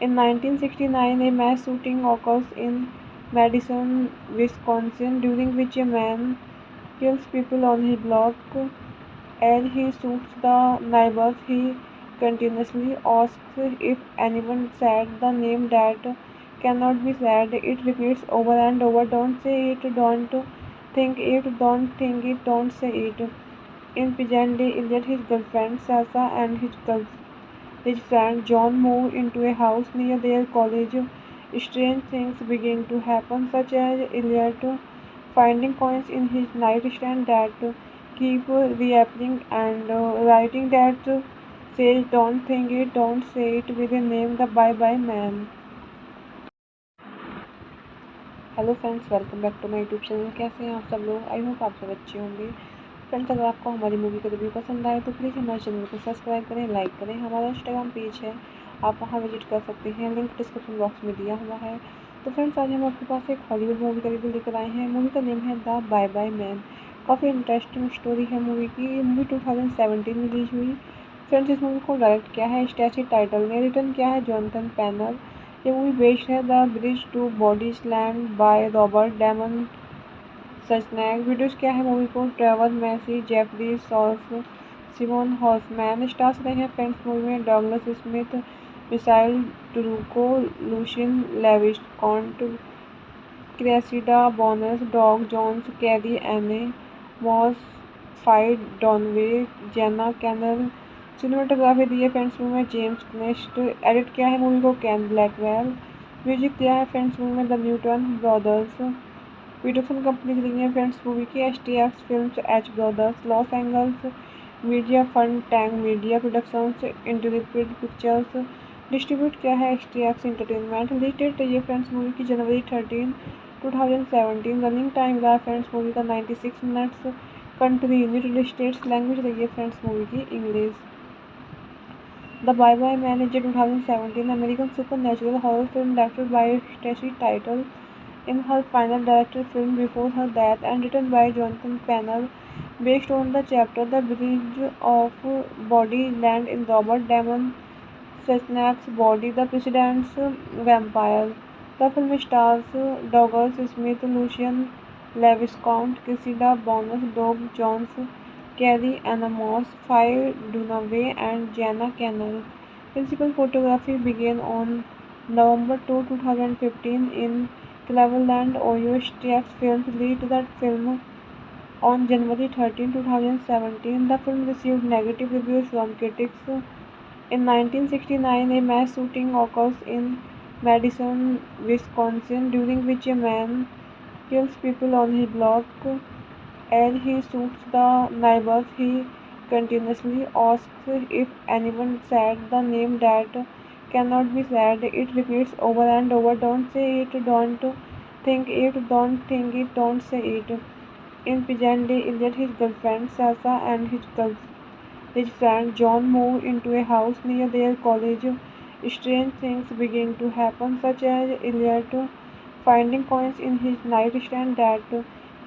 In 1969, a mass shooting occurs in Madison, Wisconsin, during which a man kills people on his block. As he shoots the neighbors, he continuously asks if anyone said the name that cannot be said. It repeats over and over, "Don't say it, don't think it, don't think it, don't say it." In present day Elliot, his girlfriend Sasha, and his friend John move into a house near their college. Strange things begin to happen, such as Elliot finding coins in his nightstand that keep reappearing, and writing that says "Don't think it, don't say it" with a name the Bye Bye Man. Hello friends, welcome back to my YouTube channel. कैसे हैं आप सब लोग? I hope आप सब अच्छे होंगे। Friends अगर आपको हमारी मूवी का रिव्यू पसंद आए तो प्लीज़ हमारे चैनल को सब्सक्राइब करें, लाइक करें। हमारा इंस्टाग्राम पेज है, आप वहां विजिट कर सकते हैं, लिंक डिस्क्रिप्शन बॉक्स में दिया हुआ है। तो फ्रेंड्स आज हम आपके पास एक हॉलीवुड मूवी का रिव्यू लेकर आए हैं। मूवी का नेम है द बाय बाय मैन। काफ़ी इंटरेस्टिंग स्टोरी है मूवी की। ये मूवी 2017 में रिलीज हुई। फ्रेंड्स इस मूवी को डायरेक्ट किया है स्टैसी टाइटल ने, रिटर्न किया है जॉनथन पैनल। ये मूवी बेस्ड है the bridge to bodies land by Robert Damon सचनैक। Videos क्या है मूवी को Trevor Massey, Jeffrey sauce, Simon Hoffmann. Stars रहे हैं फ्रेंड्स मूवी में Douglas Smith, missile टुरुको, Lucian लेविस्कॉन्ट, Cressida Bonas, Doug Jones, Carrie Anne Moss, FIDE डॉनवे, Jenna canal. Cinematography दी है friends movie में James nest. Edit किया है मूवी को कैन ब्लैकवेल। म्यूजिक दिया है फ्रेंड्स मूवी में the Newton brothers. Production company दी है फ्रेंड्स मूवी की STX films, H brothers, Los Angeles media fund, Tang media productions, interpret pictures. Distribute किया है STX एंटरटेनमेंट। रिलीज डेट रही है फ्रेंड्स मूवी की जनवरी 13, 2017। रनिंग टाइम रहा फ्रेंड्स मूवी का 96 minutes. Country United States. Language रही है फ्रेंड्स मूवी की English. The Bye Bye Man is a 2017 American supernatural horror film directed by Stacy Title in her final director film before her death and written by Jonathan Pennell, based on the chapter The Bridge of Body Land in Robert Damon Suchnak's Body, The President's Vampire. The film stars Douglas Smith, Lucian Leviscount, Cressida Bonas, Doug Jones, Carrie Ann Moss, Faye Dunaway, and Jana Cannell. Principal photography began on November 2, 2015 in Cleveland, Ohio. STX Films released that film on January 13, 2017. The film received negative reviews from critics. In 1969, a mass shooting occurs in Madison, Wisconsin, during which a man kills people on his block. As he shoots the neighbors, he continuously asks if anyone said the name that cannot be said. It repeats over and over. Don't say it, don't think it, don't think it, don't say it. In Pigeon Day, Elliot, his girlfriend Sasa, and his friend John move into a house near their college. Strange things begin to happen, such as Elliot finding coins in his nightstand that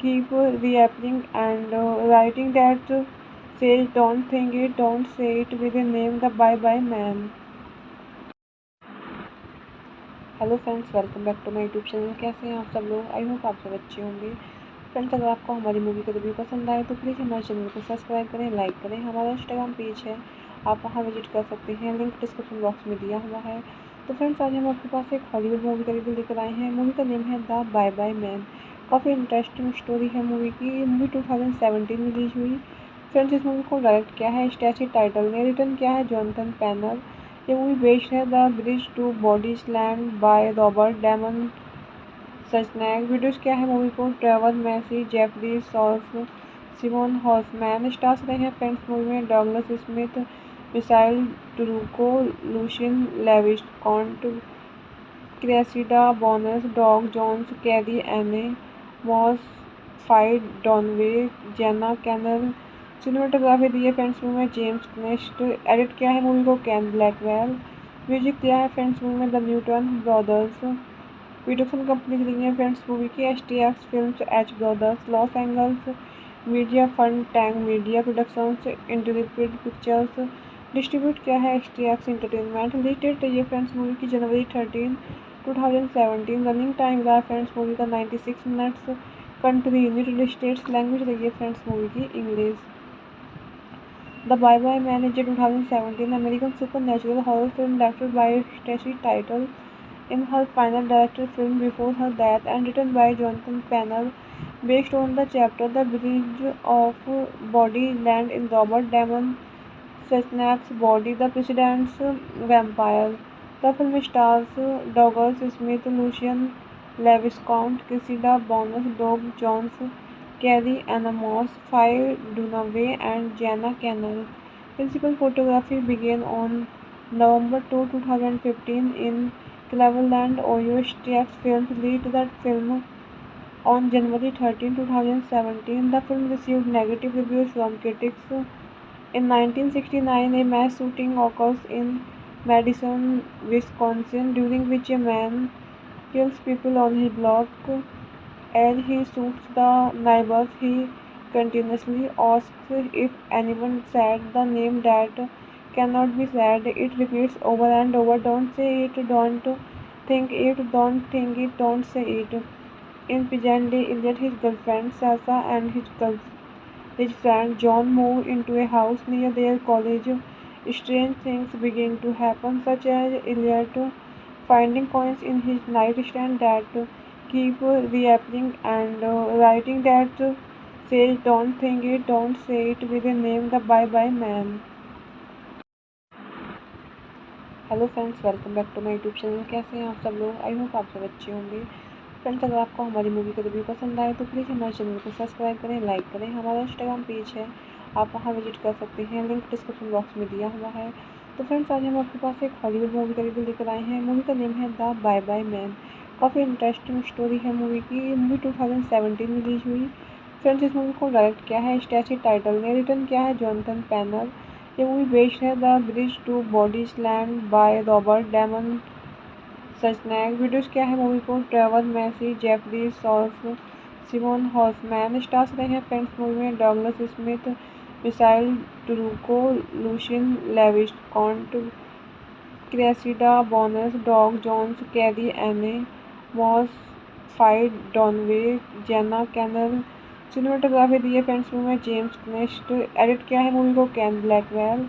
keep reappearing and writing that says don't think it, don't say it with a name the Bye Bye Man. Hello friends, welcome back to my YouTube channel. कैसे हैं आप सब लोग? I hope आप सब अच्छे होंगे। Friends, अगर आपको हमारी मूवी का रिव्यू पसंद आए तो प्लीज़ हमारे चैनल को सब्सक्राइब करें, लाइक करें। हमारा इंस्टाग्राम पेज है, आप वहां विजिट कर सकते हैं, लिंक डिस्क्रिप्शन बॉक्स में दिया हुआ है। तो फ्रेंड्स, आज हम आपके पास एक हॉलीवुड मूवी का रिव्यू लेकर आए हैं। मूवी का नेम है द बाय बाय मैन। काफ़ी इंटरेस्टिंग स्टोरी है मूवी की। ये मूवी 2017 में रिलीज हुई। फ्रेंड्स, इस मूवी को डायरेक्ट किया है स्टैसी टाइटल ने, रिटर्न किया है जॉनथन पैनल। ये मूवी बेस्ड है the bridge to bodies land by Robert Damon सचनैक। Videos क्या है मूवी को Trevor Massey, Jeffrey souls, Simon Hoffmann. Stars रहे हैं फ्रेंड्स मूवी में Douglas Smith, missile टुरुको, Lucian लेविस्कॉन्ट, Cressida Bonas, Doug Jones, Carrie Anne, Moss, FIDE डॉनवे, Jenna canal. Cinematography दी है friends movie में James nest. Edit किया है मूवी को कैन ब्लैकवेल। म्यूजिक दिया है फ्रेंड्स मूवी में the Newton brothers. Production company रही है फ्रेंड्स मूवी की STX films, H brothers, Los Angeles media fund, Tang media productions, interpret pictures. Distribute किया है STX एंटरटेनमेंट। रिलीज डेट रही है फ्रेंड्स मूवी की जनवरी 13, 2017। रनिंग टाइम रहा फ्रेंड्स मूवी का 96 minutes. Country United States. Language रही है फ्रेंड्स मूवी की English. The Bye Bye Man is a 2017 American supernatural horror film directed by Stacey Title in her final director film before her death and written by Jonathan Pennell, based on the chapter The Bridge of Body Land in Robert Damon Suchnak's Body, The President's Vampire. The film stars Douglas Smith, Lucian Leviscount, Cressida Bonas, Doug Jones, Carrie Ann Moss, Faye Dunaway, and Jana Cannell. Principal photography began on November 2, 2015 in Cleveland, Ohio. STX Films released that film on January 13, 2017. The film received negative reviews from critics. In 1969, a mass shooting occurs in Madison, Wisconsin, during which a man kills people on his block. As he shoots the neighbors, he continuously asks if anyone said the name that cannot be said. It repeats over and over. Don't say it, don't think it, don't think it, don't say it. In Pigeon Day, Elliot, his girlfriend Sasa, and his friend John move into a house near their college. Strange things begin to happen, such as Elliot finding coins in his nightstand that keep reappearing and writing that says don't think it, don't say it with a name the Bye Bye Man. Hello friends, welcome back to my YouTube channel. कैसे हैं आप सब लोग? I hope आप सब अच्छे होंगे। Friends, अगर आपको हमारी मूवी का रिव्यू पसंद आए तो प्लीज़ हमारे चैनल को सब्सक्राइब करें, लाइक करें। हमारा इंस्टाग्राम पेज है, आप वहां विजिट कर सकते हैं, लिंक डिस्क्रिप्शन बॉक्स में दिया हुआ है। तो फ्रेंड्स, आज हम आपके पास एक हॉलीवुड मूवी का रिव्यू लेकर आए हैं। मूवी का नेम है द बाय बाय मैन। काफ़ी इंटरेस्टिंग स्टोरी है मूवी की। ये मूवी 2017 में रिलीज हुई। फ्रेंड्स, इस मूवी को डायरेक्ट किया है स्टैसी टाइटल ने, रिटर्न किया है जॉनथन पैनल। ये मूवी बेस्ड है the bridge to bodies land by Robert Damon सचनैक। Videos क्या है मूवी को Trevor Massey, Jeffrey souls, Simon Hoffmann. Stars रहे हैं फ्रेंड्स मूवी में Douglas Smith, missile टुरुको, Lucian लेविस्कॉन्ट, Cressida Bonas, Doug Jones, Carrie Anne, Moss, FIDE डॉनवे, Jenna canal. Cinematography दी है friends movie में James nest. Edit किया है मूवी को कैन ब्लैकवेल।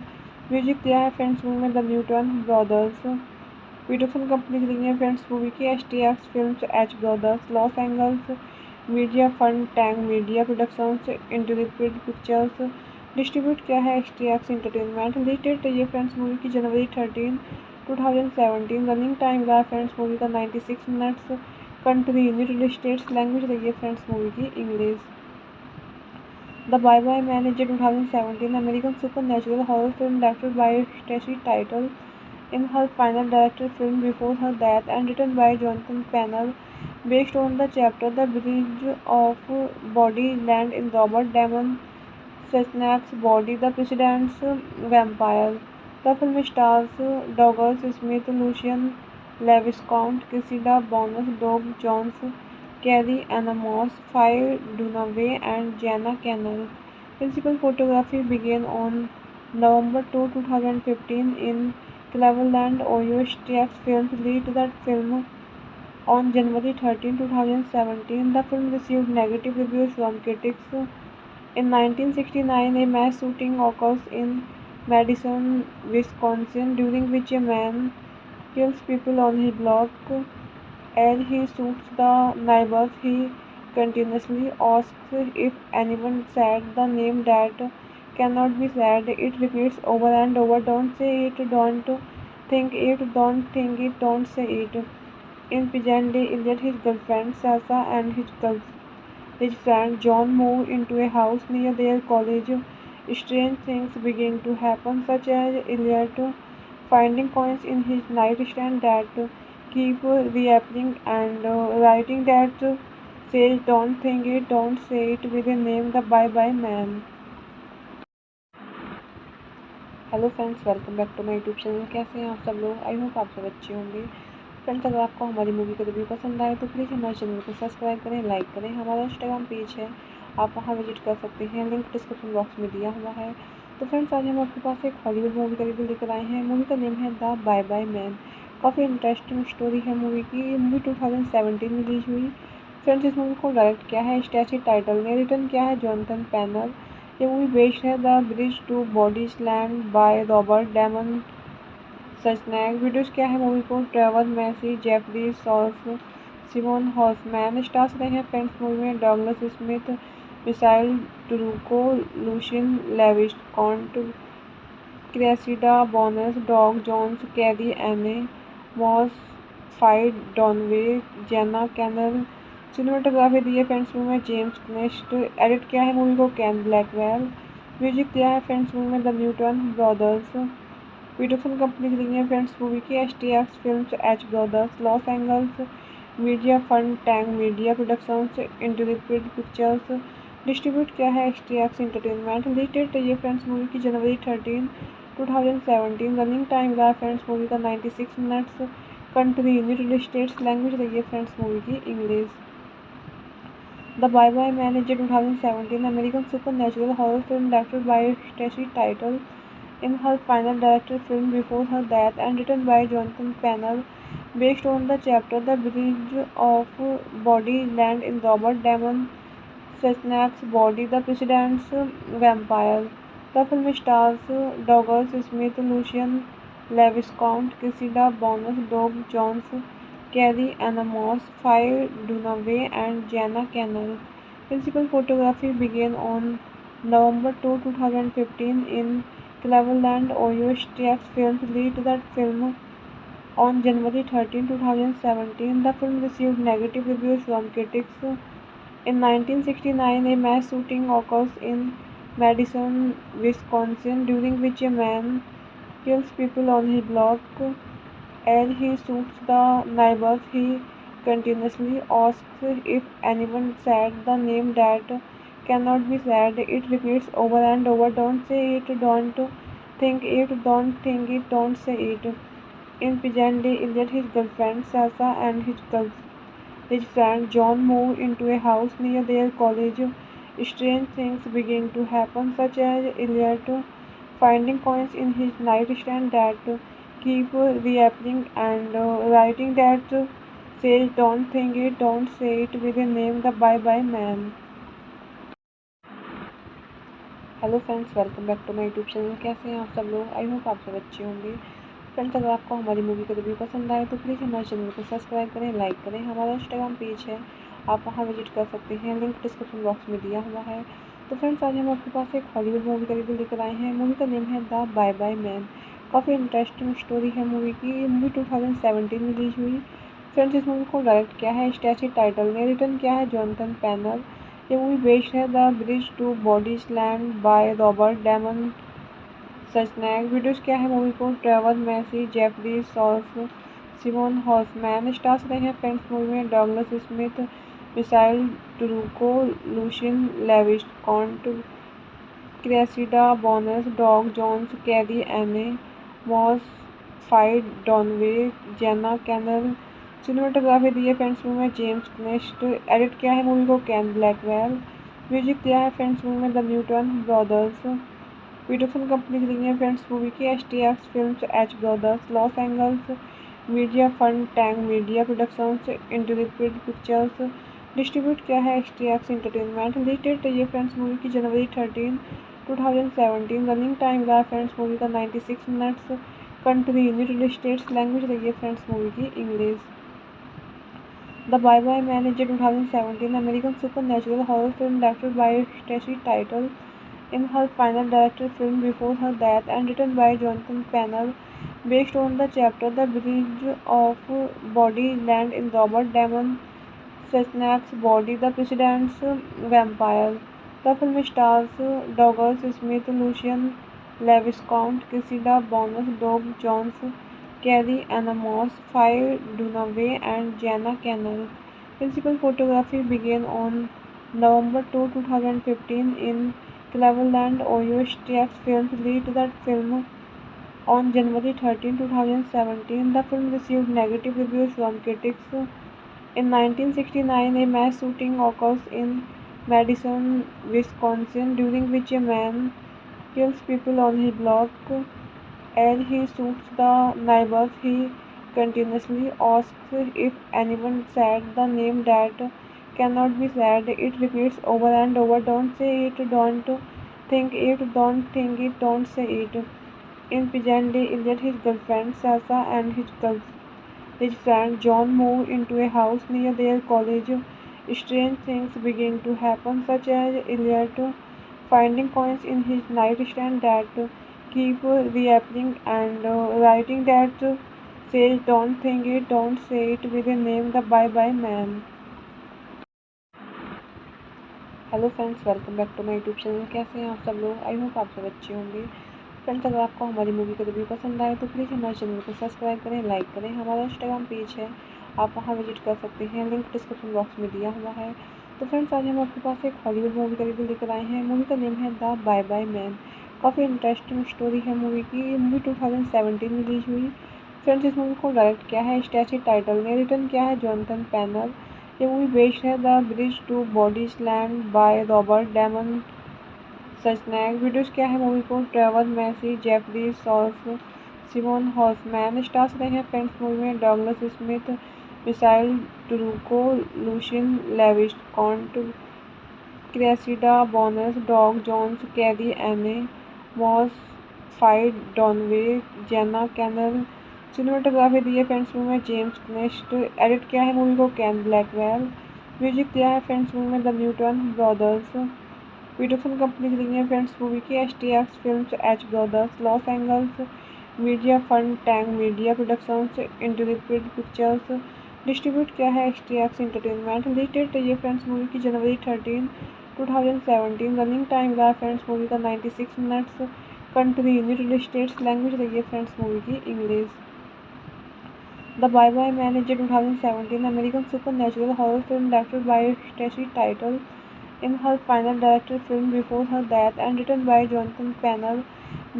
म्यूजिक दिया है फ्रेंड्स मूवी में the Newton brothers. Production company रही है फ्रेंड्स मूवी की STX films, H brothers, Los Angeles media fund, Tang media productions, interpret pictures. Distribute किया है STX एंटरटेनमेंट। रिलीज डेट रही है फ्रेंड्स मूवी की जनवरी 13, 2017 रनिंग टाइम रहा फ्रेंड्स मूवी का 96 minutes. Country United States. Language रही है फ्रेंड्स मूवी की English. The Bye Bye Man is a 2017 American supernatural horror film directed by Stacy Title in her final director film before her death and written by Jonathan Pennell, based on the chapter The Bridge of Body Land in Robert Damon Sesnak's Body, The President's Vampire. The film stars Douglas Smith, Lucian Leviscount, Cressida Bonus, Doug Jones, Carrie Ann Moss, Faye Dunaway, and Jana Cannell. Principal photography began on November 2, 2015 in Cleveland, Ohio. STX Films released that film on January 13, 2017. The film received negative reviews from critics. In 1969, a mass shooting occurs in Madison, Wisconsin, during which a man kills people on his block. As he shoots the neighbors, he continuously asks if anyone said the name that cannot be said. It repeats over and over, "Don't say it, don't think it, don't think it, don't say it." In present day Elliot, his girlfriend Sasha, and his friend John move into a house near their college. Strange things begin to happen, such as Elliot finding coins in his nightstand that keep reappearing, and writing that says "Don't think it, don't say it" with a name, the Bye Bye Man. Hello friends, welcome back to my YouTube channel. कैसे हैं आप सब लोग? I hope आप सब अच्छे होंगे। Friends, अगर आपको हमारी मूवी का रिव्यू पसंद आए तो प्लीज़ हमारे चैनल को सब्सक्राइब करें, लाइक करें। हमारा इंस्टाग्राम पेज है, आप वहां विजिट कर सकते हैं, लिंक डिस्क्रिप्शन बॉक्स में दिया हुआ है। तो फ्रेंड्स, आज हम आपके पास एक हॉलीवुड मूवी का रिव्यू लेकर आए हैं। मूवी का नेम है द बाय बाय मैन। काफ़ी इंटरेस्टिंग स्टोरी है मूवी की। ये मूवी 2017 में रिलीज हुई। फ्रेंड्स, इस मूवी को डायरेक्ट किया है स्टैसी टाइटल ने, रिटर्न किया है जॉनथन पैनल। ये मूवी बेस्ड है the bridge to bodies land by Robert Damon Schneck. Videos क्या है मूवी को Trevor Massey, Jeffrey सॉल्फ, Simon Hoffmann. Stars रहे हैं फ्रेंड्स मूवी में Douglas Smith, missile टुरुको, Lucian लेविस्कॉन्ट, Cressida Bonas, Doug Jones, Carrie Anne Moss, phi डॉनवे, Jenna canal. Cinematography दी है friends movie में James क्नेस्ट। Edit किया है मूवी को कैन ब्लैकवेल। म्यूजिक दिया है फ्रेंड्स मूवी में the Newton brothers. Production company रही है फ्रेंड्स मूवी की STX films, H brothers, Los Angeles media fund, Tang media productions, interpret pictures. Distribute किया है STX एंटरटेनमेंट। रिलीज डेट रही है फ्रेंड्स मूवी की January 13, 2017। रनिंग टाइम रहा फ्रेंड्स मूवी का 96 minutes. Country United States. Language रही है फ्रेंड्स मूवी की English. The Bye Bye Man is a 2017 American supernatural horror film directed by Stacy Title in her final director film before her death and written by Jonathan Pennell, based on the chapter The Bridge of Body Land in Robert Damon Sesnak's Body, The President's Vampire. The film stars Douglas Smith, Lucian Leviscount, Cressida Bonus, Doug Jones, Carrie Ann Moss, Faye Dunaway, and Jana Cannell. Principal photography began on November 2, 2015 in Cleveland, Ohio. STX Films released that film on January 13, 2017. The film received negative reviews from critics. In 1969, a mass shooting occurs in Madison, Wisconsin, during which a man kills people on his block. As he shoots the neighbors, he continuously asks if anyone said the name that cannot be said. It repeats over and over, "Don't say it, don't think it, don't think it, don't say it." In present day Elliot, his girlfriend Sasha, and his friend John move into a house near their college. Strange things begin to happen, such as Elliot finding coins in his nightstand that keep reappearing, and writing that says "Don't think it, don't say it" with a name, the Bye Bye Man. Hello friends, welcome back to my YouTube channel. कैसे हैं आप सब लोग? I hope आप सब अच्छे होंगे। Friends, अगर आपको हमारी मूवी का रिव्यू पसंद आए तो प्लीज़ हमारे चैनल को सब्सक्राइब करें, लाइक करें। हमारा इंस्टाग्राम पेज है, आप वहां विजिट कर सकते हैं, लिंक डिस्क्रिप्शन बॉक्स में दिया हुआ है। तो फ्रेंड्स, आज हम आपके पास एक हॉलीवुड मूवी का रिव्यू लेकर आए हैं। मूवी का नेम है द बाय बाय मैन। काफ़ी इंटरेस्टिंग स्टोरी है मूवी की। ये मूवी 2017 में रिलीज हुई। फ्रेंड्स, इस मूवी को डायरेक्ट किया है स्टैसी टाइटल ने, रिटर्न किया है जॉनथन पैनल। ये मूवी बेस्ड है the bridge to bodies land by Robert Damon Schnack. Produce किया है मूवी को Trevor Massey, Jeffrey sauce, Simon Hoffmann. Stars रहे हैं फ्रेंड्स मूवी में Douglas Smith, missile टुरुको, Lucian लेविस्कॉन्ट, Cressida Bonas, Doug Jones, Carrie Anne, Moss, FIDE डॉनवे, Jenna canal. Cinematography दी है friends movie में James क्नेस्ट। Edit किया है मूवी को कैन ब्लैकवेल। म्यूजिक दिया है फ्रेंड्स मूवी में the Newton brothers. Production company रही है फ्रेंड्स मूवी की STX films, H brothers, Los Angeles media fund, Tang media productions, interpret pictures. Distribute किया है STX एंटरटेनमेंट। रिलीज डेट रही है फ्रेंड्स मूवी की जनवरी 13, 2017। रनिंग टाइम रहा फ्रेंड्स मूवी का 96 minutes. Country United States. Language रही है फ्रेंड्स मूवी की English. The Bye Bye Man is a 2017 American supernatural horror film directed by Stacy Title in her final director film before her death and written by Jonathan Pennell, based on the chapter The Bridge of Body Land in Robert Damon Sesnak's Body, The President's Vampire. The film stars Douglas Smith, Lucian Leviscount, Cressida Bonas, Doug Jones, Carrie Ann Moss, Faye Dunaway, and Jana Cannell. Principal photography began on November 2, 2015 in Cleveland, Ohio. STX Films released that film on January 13, 2017. The film received negative reviews from critics. In 1969, a mass shooting occurs in Madison, Wisconsin, during which a man kills people on his block. As he shoots the neighbors, he continuously asks if anyone said the name that cannot be said. It repeats over and over, "Don't say it, don't think it, don't think it, don't say it." In present day Elliot, his girlfriend Sasha, and his friend John move into a house near their college. Strange things begin to happen, such as Elliot finding coins in his nightstand that keep reappearing, and writing that says "Don't think it, don't say it" with a name, the Bye Bye Man. Hello friends, welcome back to my YouTube channel. कैसे हैं आप सब लोग? I hope आप सब अच्छे होंगे। Friends, अगर आपको हमारी मूवी का रिव्यू पसंद आए तो प्लीज़ हमारे चैनल को सब्सक्राइब करें, लाइक करें। हमारा इंस्टाग्राम पेज है, आप वहां विजिट कर सकते हैं, लिंक डिस्क्रिप्शन बॉक्स में दिया हुआ है। तो फ्रेंड्स, आज हम आपके पास एक हॉलीवुड मूवी का रिव्यू लेकर आए हैं। मूवी का नेम है द बाय बाय मैन। काफ़ी इंटरेस्टिंग स्टोरी है मूवी की। ये मूवी 2017 में रिलीज हुई। फ्रेंड्स, इस मूवी को डायरेक्ट किया है स्टैसी टाइटल ने, रिटर्न किया है जॉनथन पैनल। ये मूवी बेस्ड है the bridge to bodies land by Robert Damon Schnack. Produce किया है मूवी को Trevor Massey, Jeffrey sauce, Simon Hoffmann. Stars रहे हैं फ्रेंड्स मूवी में Douglas Smith, missile टुरुको, Lucian लेविस्कॉन्ट, Cressida Bonas, Doug Jones, Carrie Anne, Moss, FIDE डॉनवे, Jenna canal. Cinematography दी है friends movie में James क्नेस्ट। Edit किया है मूवी को कैन ब्लैकवेल। म्यूजिक दिया है फ्रेंड्स मूवी में the Newton brothers. Production company रही है फ्रेंड्स मूवी की STX films, H brothers, Los Angeles media fund, Tang media productions, interpret pictures. Distribute किया है STX एंटरटेनमेंट। रिलीज डेट रही है फ्रेंड्स मूवी की जनवरी 13, 2017। रनिंग टाइम रहा फ्रेंड्स मूवी का 96 minutes. Country United States. Language रही है फ्रेंड्स मूवी की English. The Bye Bye Man is a 2017 American supernatural horror film directed by Stacy Title in her final director film before her death and written by Jonathan Pennell,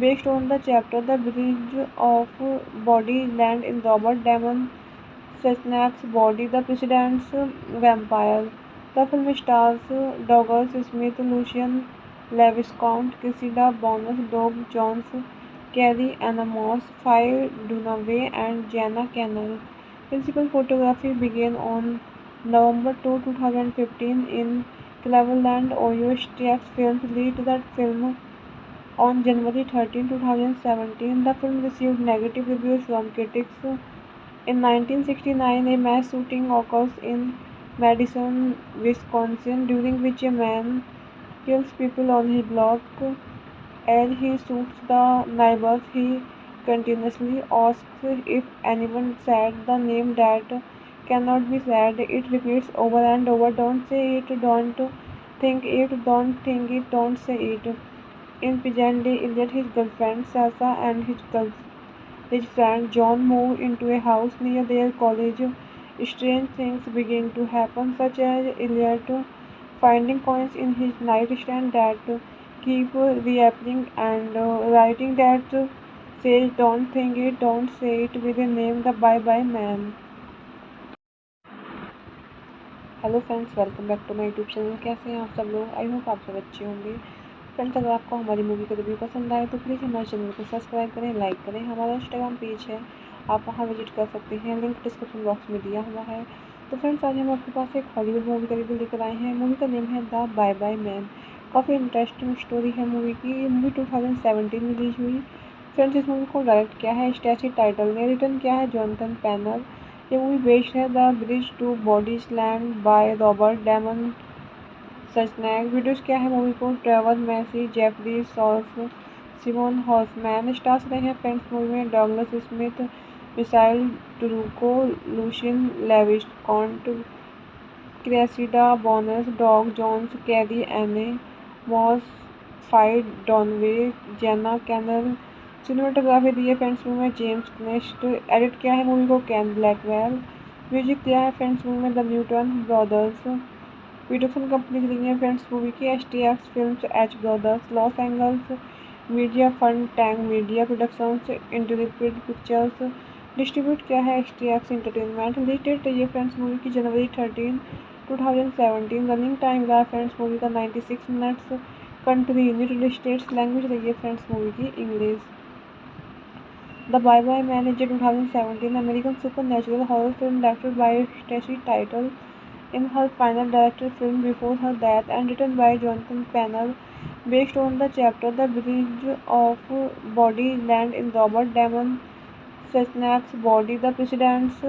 based on the chapter The Bridge of Body Land in Robert Damon Sesnak's Body, The President's Vampire. The film stars Douglas Smith, Lucian Leviscount, Cressida Bonas, Doug Jones, Carrie Ann Moss, Faye Dunaway, and Jana Cannell. Principal photography began on November 2, 2015 in Cleveland, Ohio. STX Films released that film on January 13, 2017. The film received negative reviews from critics. In 1969, a mass shooting occurs in Madison, Wisconsin, during which a man kills people on his block. As he shoots the neighbors, he continuously asks if anyone said the name that cannot be said. It repeats over and over. Don't say it, don't think it, don't think it, don't say it. In Pigeon Day, Elliot, his girlfriend Sasa, and his friend John move into a house near their college. Strange things begin to happen, such as Elliot finding coins in his nightstand that keep reappearing and writing that says don't think it, don't say it with a name the Bye Bye Man. Hello friends, welcome back to my YouTube channel. कैसे हैं आप सब लोग? I hope आप सब अच्छे होंगे। Friends, अगर आपको हमारी मूवी का रिव्यू पसंद आए तो प्लीज़ हमारे चैनल को सब्सक्राइब करें, लाइक करें। हमारा इंस्टाग्राम पेज है, आप वहां विजिट कर सकते हैं, लिंक डिस्क्रिप्शन बॉक्स में दिया हुआ है। तो फ्रेंड्स, आज हम आपके पास एक हॉलीवुड मूवी का रिव्यू लेकर आए हैं। मूवी का नेम है द बाय बाय मैन। काफ़ी इंटरेस्टिंग स्टोरी है मूवी की। ये मूवी 2017 में रिलीज हुई। फ्रेंड्स, इस मूवी को डायरेक्ट किया है स्टैसी टाइटल ने, रिटर्न किया है जॉनथन पैनल। ये मूवी बेस्ड है the bridge to bodies land by Robert Damon सचनैक। Videos क्या है मूवी को Trevor Massey, Jeffrey सॉल्फ, Simon Hoffmann. Stars रहे हैं फ्रेंड्स मूवी में Douglas Smith, missile टुरुको, Lucian लेविस्कॉन्ट, Cressida Bonas, Doug Jones, Carrie Anne, Moss, FIDE डॉनवे, Jenna canal. Cinematography दी है friends movie में James nest. Edit किया है मूवी को कैन ब्लैकवेल। म्यूजिक दिया है फ्रेंड्स मूवी में the Newton brothers. Production company रही है फ्रेंड्स मूवी की STX films, H brothers, Los Angeles media fund, Tang media productions, interpret pictures. Distribute किया है STX एंटरटेनमेंट। रिलीज डेट रही है फ्रेंड्स मूवी की जनवरी 13, 2017। रनिंग टाइम रहा फ्रेंड्स मूवी का 96 minutes. Country United States. Language रही है फ्रेंड्स मूवी की English. The Bye Bye Man is a 2017 American supernatural horror film directed by Stacey Title in her final director film before her death and written by Jonathan Pennell, based on the chapter The Bridge of Body Land in Robert Damon Suchnak's Body, The President's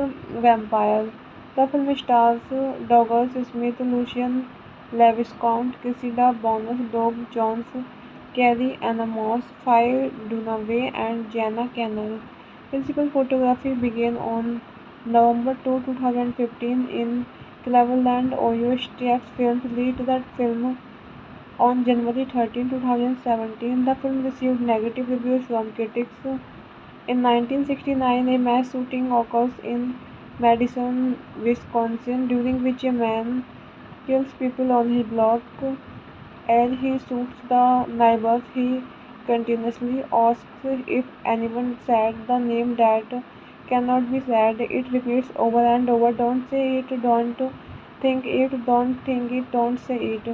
Vampire. The film stars Douglas Smith, Lucian Leviscount, Cressida Bonas, Doug Jones, Carrie Ann Moss, Faye Dunaway, and Jana Cannell. Principal photography began on November 2, 2015 in Cleveland, Ohio. STX Films released that film on January 13, 2017. The film received negative reviews from critics. In 1969, a mass shooting occurs in Madison, Wisconsin, during which a man kills people on his block. As he shoots the neighbors, he continuously asks if anyone said the name that cannot be said. It repeats over and over. Don't say it, don't think it, don't think it, don't say it.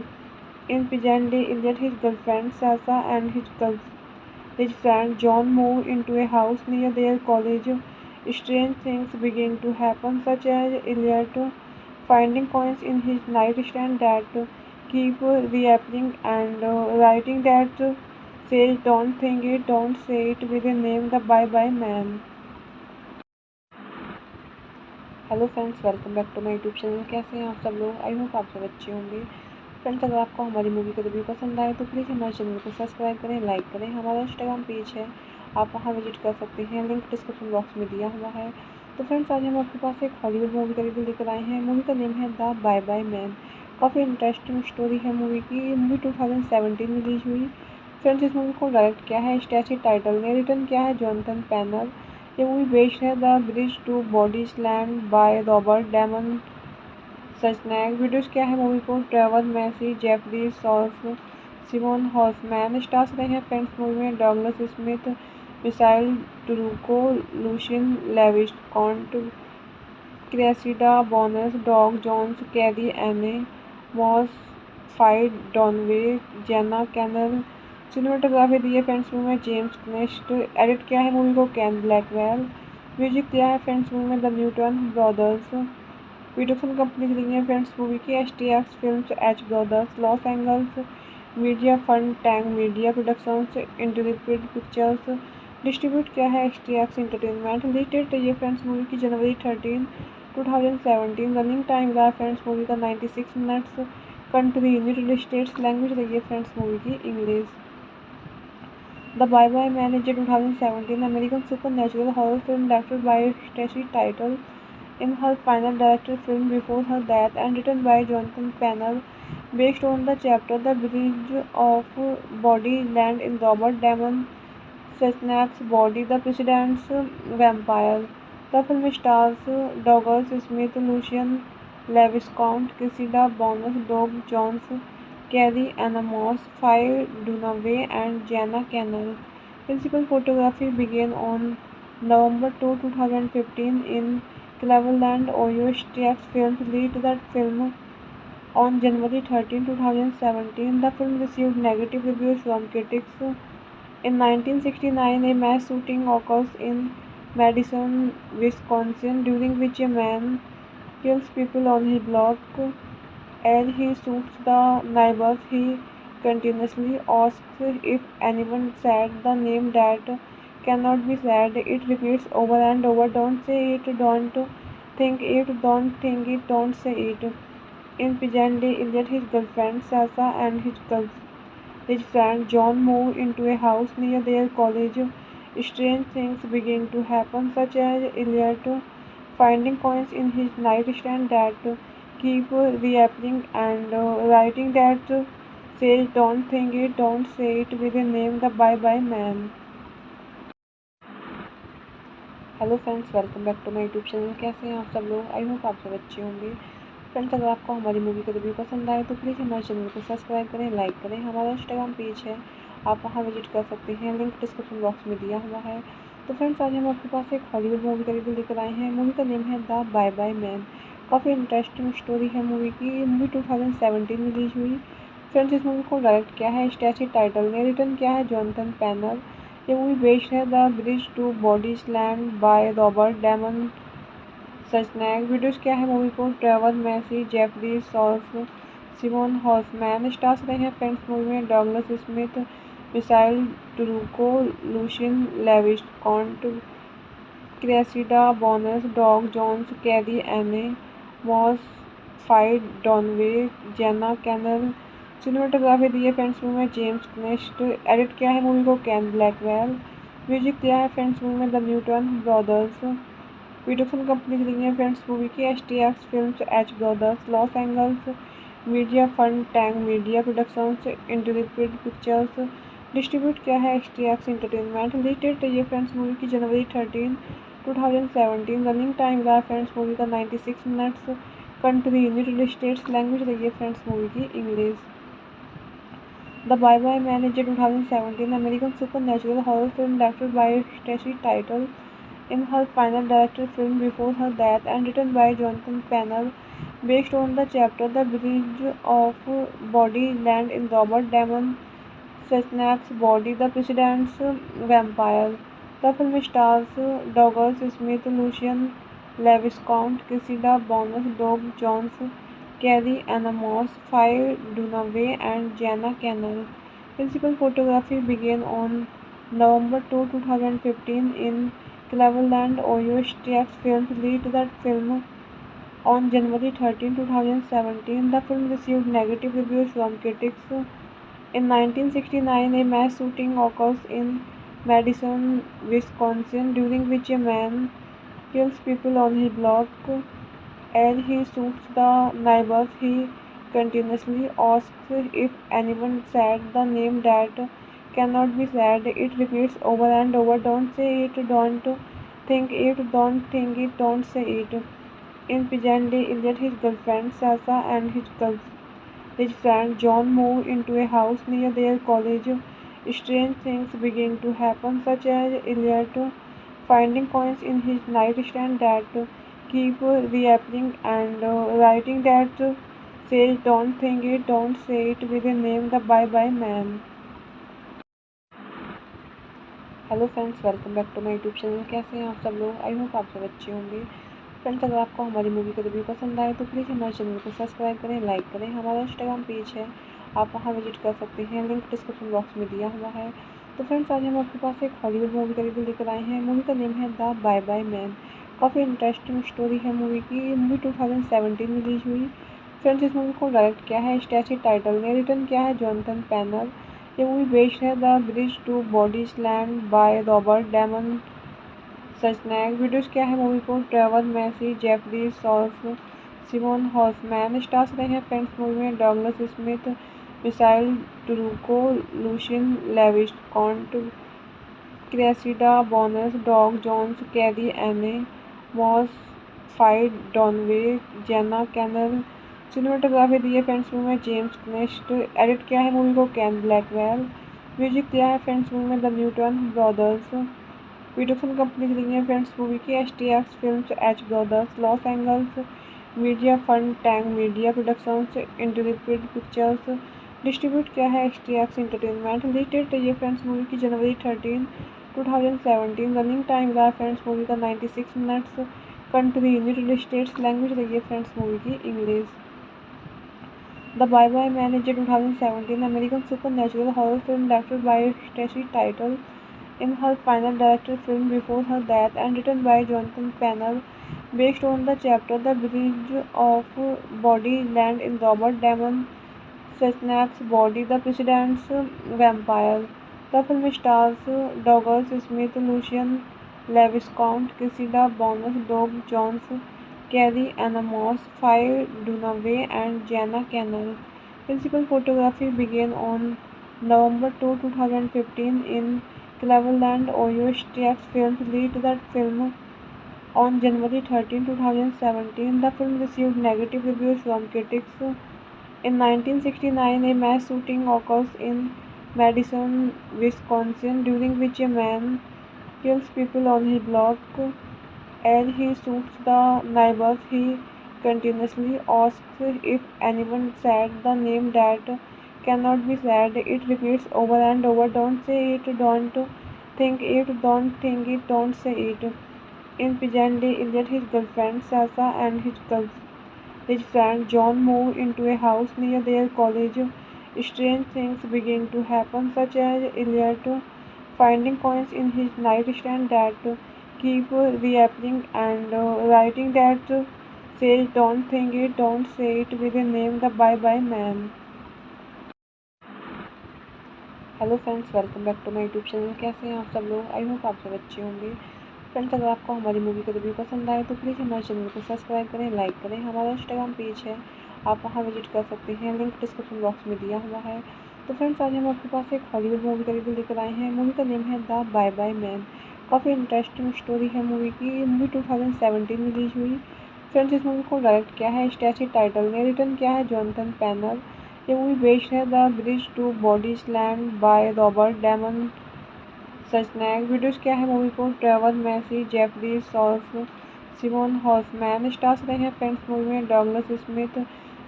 In Pigeon Day, Elliot, his girlfriend Sasa, and his friend John move into a house near their college. Strange things begin to happen, such as Elliot finding coins in his nightstand that keep reappearing and writing that says don't think it, don't say it with a name the Bye Bye Man. Hello friends, welcome back to my YouTube channel. कैसे हैं आप सब लोग? I hope आप सब अच्छे होंगे। Friends, अगर आपको हमारी मूवी का रिव्यू पसंद आए तो प्लीज़ हमारे चैनल को सब्सक्राइब करें, लाइक करें। हमारा इंस्टाग्राम पेज है, आप वहां विजिट कर सकते हैं, लिंक डिस्क्रिप्शन बॉक्स में दिया हुआ है। तो फ्रेंड्स, आज हम आपके पास एक हॉलीवुड मूवी का रिव्यू लेकर आए हैं। मूवी का नेम है द बाय बाय मैन। काफ़ी इंटरेस्टिंग स्टोरी है मूवी की। ये मूवी 2017 में रिलीज हुई। फ्रेंड्स, इस मूवी को डायरेक्ट किया है स्टैसी टाइटल ने, रिटर्न किया है जॉनथन पैनल। ये मूवी बेस्ड है the bridge to bodies land by Robert Damon सचनैक। Videos क्या है मूवी को Trevor Massey, Jeffrey सॉल्फ, Simon Hoffmann. Stars रहे हैं फ्रेंड्स मूवी में Douglas Smith, missile टुरुको, Lucian लेविस्कॉन्ट, Cressida Bonas, Doug Jones, Carrie Anne, Moss, FIDE डॉनवे, Jenna canal. Cinematography दी है friends movie में James nest. Edit किया है मूवी को कैन ब्लैकवेल। म्यूजिक दिया है फ्रेंड्स मूवी में the Newton brothers. Production company रही है फ्रेंड्स मूवी की STX films, H brothers, Los Angeles media fund, Tang media productions, interpret pictures. Distribute किया है STX एंटरटेनमेंट। रिलीज डेट रही है फ्रेंड्स मूवी की जनवरी 13, 2017। रनिंग टाइम रहा फ्रेंड्स मूवी का 96 minutes. Country United States. Language रही है फ्रेंड्स मूवी की English. The Bye Bye Man is a 2017 American supernatural horror film directed by Stacy Title in her final director film before her death and written by Jonathan Pennell, based on the chapter The Bridge of Body Land in Robert Damon Sesnak's Body, the President's Vampire. The film stars Douglas Smith, Lucian Leviscount, Cressida Bonus, Doug Jones, Carrie Ann Moss, Faye Dunaway, and Jana Cannell. Principal photography began on November 2, 2015 in Cleveland, Ohio. STX Films released that film on January 13, 2017. The film received negative reviews from critics. In 1969, a mass shooting occurs in Madison, Wisconsin, during which a man kills people on his block. As he shoots the neighbors, he continuously asks if anyone said the name that cannot be said. It repeats over and over, "Don't say it, don't think it, don't think it, don't say it." In present day, Elliot, his girlfriend Sasha, and his friend John move into a house near their college. Strange things begin to happen, such as Elliot finding coins in his nightstand that keep reappearing and writing that says "Don't think it, don't say it" with a name, the Bye Bye Man. Hello friends, welcome back to my YouTube channel. कैसे हैं आप सब लोग? I hope आप सब अच्छे होंगे। Friends, अगर आपको हमारी मूवी का रिव्यू पसंद आए तो प्लीज़ हमारे चैनल को सब्सक्राइब करें, लाइक करें। हमारा इंस्टाग्राम पेज है, आप वहां विजिट कर सकते हैं, लिंक डिस्क्रिप्शन बॉक्स में दिया हुआ है। तो फ्रेंड्स, आज हम आपके पास एक हॉलीवुड मूवी का रिव्यू लेकर आए हैं। मूवी का नेम है द बाय बाय मैन। काफ़ी इंटरेस्टिंग स्टोरी है मूवी की। ये मूवी 2017 में रिलीज हुई। फ्रेंड्स, इस मूवी को डायरेक्ट किया है स्टैसी टाइटल ने, रिटर्न किया है जॉनथन पैनल। ये मूवी बेस्ड है the bridge to bodies land by Robert Damon Schneck. Videos क्या है मूवी को Trevor Massey, Jeffrey souls, Simon Horsman. Stars रहे हैं फ्रेंड्स मूवी में Douglas Smith, missile टुरुको, Lucian लेविस्कॉन्ट, Cressida Bonas, Doug Jones, Carrie Anne Moss, FIDE डॉनवे, Jenna canal. Cinematography दी है friends movie में James क्नेस्ट। Edit किया है मूवी को कैन ब्लैकवेल। म्यूजिक दिया है फ्रेंड्स मूवी में the Newton brothers. Production company दी है फ्रेंड्स मूवी की STX films, H brothers, Los Angeles media fund, Tang media productions, interpret pictures. Distribute किया है STX एंटरटेनमेंट। रिलीज डेट रही है फ्रेंड्स मूवी की January 13, 2017। रनिंग टाइम रहा फ्रेंड्स मूवी का 96 minutes. Country United States. Language रही है फ्रेंड्स मूवी की English. The Bye Bye Man is a 2017 American supernatural horror film directed by Stacy Title in her final director film before her death and written by Jonathan Pennell, based on the chapter The Bridge of Body Land in Robert Damon Sesnak's Body, the President's Vampire. The film stars Douglas Smith, Lucian Leviscount, Cressida Bonus, Doug Jones, Carrie Ann Moss, Faye Dunaway, and Jana Cannell. Principal photography began on November 2, 2015 in Cleveland, Ohio. STX Films released that film on January 13, 2017. The film received negative reviews from critics. In 1969, a mass shooting occurs in Madison, Wisconsin, during which a man kills people on his block. As he shoots the neighbors, he continuously asks if anyone said the name that cannot be said. It repeats over and over, "Don't say it, don't think it, don't think it, don't say it." In present day, Elliot, his girlfriend Sasha, and his friend John move into a house near their college. Strange things begin to happen, such as Elliot finding coins in his nightstand that keep reappearing and writing that says "Don't think it, don't say it" with a name, the Bye Bye Man. Hello friends, welcome back to my YouTube channel. कैसे हैं आप सब लोग? I hope आप सब अच्छे होंगे। Friends, अगर आपको हमारी मूवी का रिव्यू पसंद आए तो प्लीज़ हमारे चैनल को सब्सक्राइब करें, लाइक करें। हमारा इंस्टाग्राम पेज है, आप वहां विजिट कर सकते हैं, लिंक डिस्क्रिप्शन बॉक्स में दिया हुआ है। तो फ्रेंड्स, आज हम आपके पास एक हॉलीवुड मूवी का रिव्यू लेकर आए हैं। मूवी का नेम है द बाय बाय मैन। काफ़ी इंटरेस्टिंग स्टोरी है मूवी की। ये मूवी 2017 में रिलीज हुई। फ्रेंड्स, इस मूवी को डायरेक्ट किया है स्टैसी टाइटल ने, रिटर्न किया है जॉनथन पैनल। ये मूवी बेस्ड है the bridge to bodies land by Robert Damon सचनैक। Videos क्या है मूवी को? Trevor Massey, Jeffrey sauce, Simon Hoffmann. Stars रहे हैं फ्रेंड्स मूवी में Douglas Smith, missile टुरुको, Lucian लेविस्कॉन्ट, Cressida Bonas, Doug Jones, Carrie Anne, Moss FIDE डॉनवे, Jenna canal. Cinematography दी है friends movie में James nest. Edit किया है मूवी को कैन ब्लैकवेल। म्यूजिक दिया है फ्रेंड्स मूवी में the Newton brothers. Production company दी है फ्रेंड्स मूवी की STX films, H brothers, Los Angeles media fund, Tang media productions, interpret pictures. Distribute किया है STX एंटरटेनमेंट। रिलीज डेट रही है फ्रेंड्स मूवी की जनवरी 13, 2017। रनिंग टाइम रहा फ्रेंड्स मूवी का 96 minutes. Country United States. Language रही है फ्रेंड्स मूवी की English. The Bye Bye Man is 2017 American supernatural horror film directed by Stacy Title in her final director film before her death and written by Jonathan Pennell, based on the chapter The Bridge of Body Land in Robert Damon Sesnak's Body, The President's Vampire. The film stars Douglas Smith, Lucian Leviscount, Cressida Bonas, Doug Jones, Carrie Ann Moss, Faye Dunaway, and Jana Cannell. Principal photography began on November 2, 2015 in Cleveland, Ohio. STX Films released that film on January 13, 2017. The film received negative reviews from critics. In 1969, a mass shooting occurs in Madison, Wisconsin, during which a man kills people on his block. As he shoots the neighbors, he continuously asks if anyone said the name that cannot be said. It repeats over and over, "Don't say it, don't think it, don't think it, don't say it." In present day Elliot, his girlfriend Sasha, and his friend John move into a house near their college. Strange things begin to happen, such as Elliot finding coins in his nightstand that keep reappearing, and writing that says "Don't think it, don't say it" with a name, the Bye Bye Man. Hello friends, welcome back to my YouTube channel. कैसे हैं आप सब लोग? I hope आप सब अच्छे होंगे। Friends, अगर आपको हमारी मूवी का रिव्यू पसंद आए तो प्लीज़ हमारे चैनल को सब्सक्राइब करें, लाइक करें। हमारा इंस्टाग्राम पेज है, आप वहां विजिट कर सकते हैं, लिंक डिस्क्रिप्शन बॉक्स में दिया हुआ है। तो फ्रेंड्स, आज हम आपके पास एक हॉलीवुड मूवी का रिव्यू लेकर आए हैं। मूवी का नेम है द बाय बाय मैन। काफ़ी इंटरेस्टिंग स्टोरी है मूवी की। ये मूवी 2017 में रिलीज हुई। फ्रेंड्स, इस मूवी को डायरेक्ट किया है स्टेसी टाइटल ने, रिटर्न किया है जॉनथन पैनल। ये मूवी बेस्ड है the bridge to bodies land by Robert Damon सचनैक। Videos क्या है मूवी को? Trevor Massey, Jeffrey sauce, Simon Hoffmann. Stars रहे हैं फ्रेंड्स मूवी में Douglas Smith,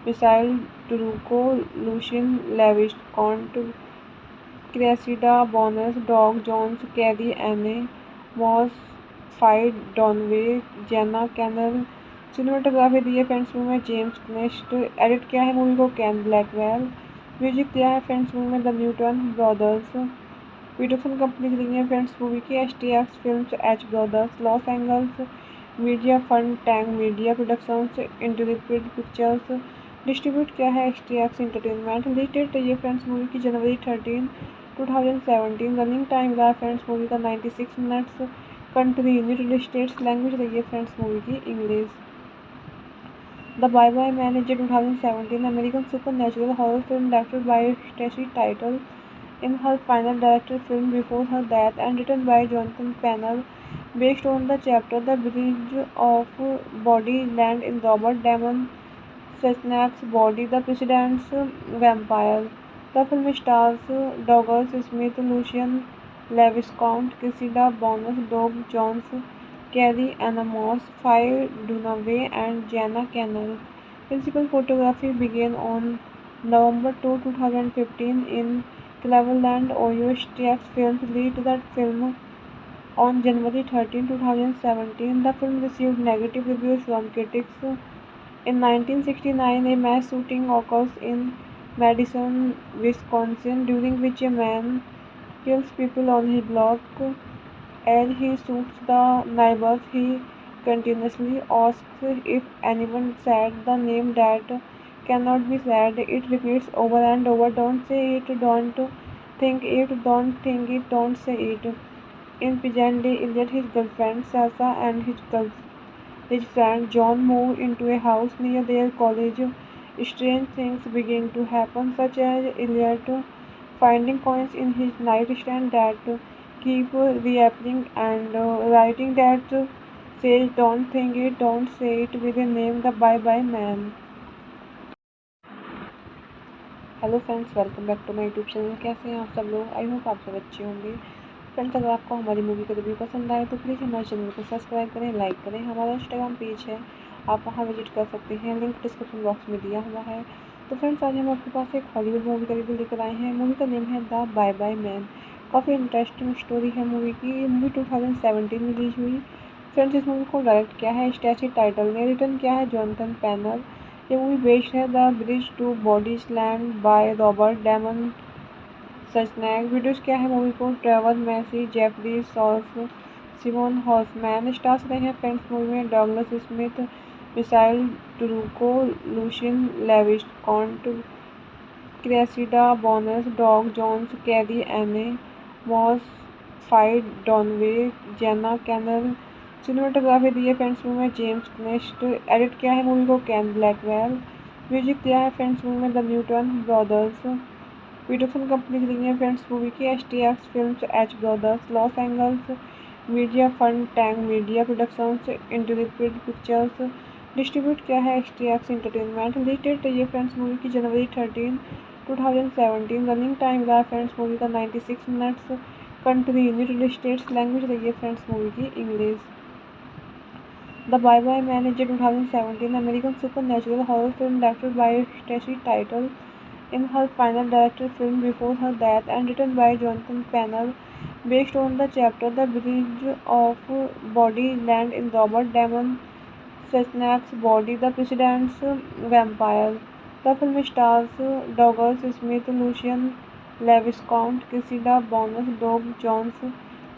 missile टुरुको, Lucian लेविस्कॉन्ट, Cressida Bonas, Doug Jones, Carrie Anne, Moss FIDE डॉनवे, Jenna canal. Cinematography दी है friends movie में James nest. Edit किया है मूवी को कैन ब्लैकवेल। म्यूजिक दिया है फ्रेंड्स मूवी में the Newton brothers. Production company दी है फ्रेंड्स मूवी की STX films, H brothers, Los Angeles media fund, Tang media productions, interpret pictures. Distribute किया है STX एंटरटेनमेंट। रिलीज डेट रही है फ्रेंड्स मूवी की जनवरी 13, 2017। रनिंग टाइम रहा फ्रेंड्स मूवी का 96 minutes. Country United States. Language रही है फ्रेंड्स मूवी की English. The Bye Bye Man is 2017 American supernatural horror film directed by Stacy Title in her final director film before her death and written by Jonathan Pennell, based on the chapter The Bridge of Body Land in Robert Damon Sesnak's Body, The President's Vampire. The film stars Douglas Smith, Lucian Leviscount, Cressida Bonas, Doug Jones, Carrie Ann Moss, Faye Dunaway, and Jana Cannell. Principal photography began on November 2, 2015 in Cleveland, Ohio. STX Films released that film on January 13, 2017. The film received negative reviews from critics. In 1969, a mass shooting occurs in Madison, Wisconsin, during which a man kills people on his block. As he shoots the neighbors, he continuously asks if anyone said the name that cannot be said. It repeats over and over, "Don't say it, don't think it, don't think it, don't say it. In Pigeonday, Elliot, his girlfriend Sasa, and his friend John move into a house near their college. Strange things begin to happen, such as Elliot finding coins in his nightstand that keep reappearing and writing that says don't think it, don't say it with a name the Bye Bye Man. Hello friends, welcome back to my YouTube channel. कैसे हैं आप सब लोग? I hope आप सब अच्छे होंगे। Friends, अगर आपको हमारी मूवी का रिव्यू पसंद आए तो प्लीज़ हमारे चैनल को सब्सक्राइब करें, लाइक करें। हमारा इंस्टाग्राम पेज है, आप वहां विजिट कर सकते हैं, लिंक डिस्क्रिप्शन बॉक्स में दिया हुआ है। तो फ्रेंड्स, आज हम आपके पास एक हॉलीवुड मूवी का रिव्यू लेकर आए हैं। मूवी का नेम है द बाय बाय मैन। काफ़ी इंटरेस्टिंग स्टोरी है मूवी की। ये मूवी 2017 में रिलीज हुई। फ्रेंड्स, इस मूवी को डायरेक्ट किया है स्टैसी टाइटल ने, रिटर्न किया है जॉनथन पैनल। ये मूवी बेस्ड है the bridge to bodies land by Robert Damon सचनैक। Videos क्या है मूवी को Trevor Massey, Jeffrey सॉल्फ, Simon Hoffmann. Stars रहे हैं फ्रेंड्स मूवी में Douglas Smith, missile टुरुको, Lucian लेविस्कॉन्ट, Cressida Bonas, Doug Jones, Carrie Anne Moss, FIDE डॉनवे, Jenna canal. Cinematography दी है friends movie में James nest. Edit किया है मूवी को कैन ब्लैकवेल। म्यूजिक दिया है फ्रेंड्स मूवी में the Newton brothers. Production company दी है फ्रेंड्स मूवी की STX films, H brothers, Los Angeles media fund, Tang media productions, interpret pictures. Distribute किया है STX एंटरटेनमेंट। रिलीज डेट रही है फ्रेंड्स मूवी की जनवरी 13, 2017। रनिंग टाइम रहा फ्रेंड्स मूवी का 96 minutes. Country United States. Language रही है फ्रेंड्स मूवी की English. The Bye Bye Man is a 2017 American supernatural horror film directed by Stacy Title in her final director film before her death and written by Jonathan Pennell, based on the chapter The Bridge of Body Land in Robert Damon Suchnak's Body, The President's Vampire. The film stars Douglas Smith, Lucian Leviscount, Cressida Bonas, Doug Jones,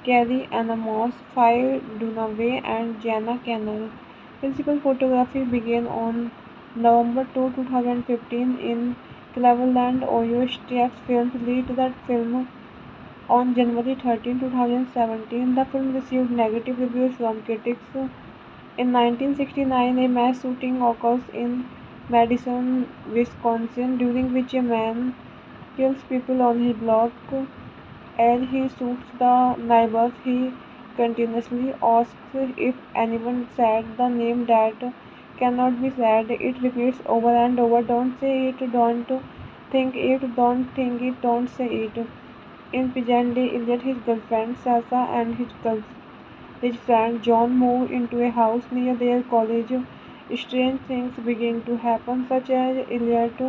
Carrie Ann Moss, Faye Dunaway, and Jana Cannell. Principal photography began on November 2, 2015 in Cleveland, Ohio. STX Films released that film on January 13, 2017. The film received negative reviews from critics. In 1969, a mass shooting occurs in Madison, Wisconsin, during which a man kills people on his block. As he shoots the neighbors, he continuously asks if anyone said the name that cannot be said. It repeats over and over, don't say it, don't think it, don't think it, don't say it. In Pigeonday, Elliot, his girlfriend Sasa, and his friend John move into a house near their college. Strange things begin to happen, such as Elliot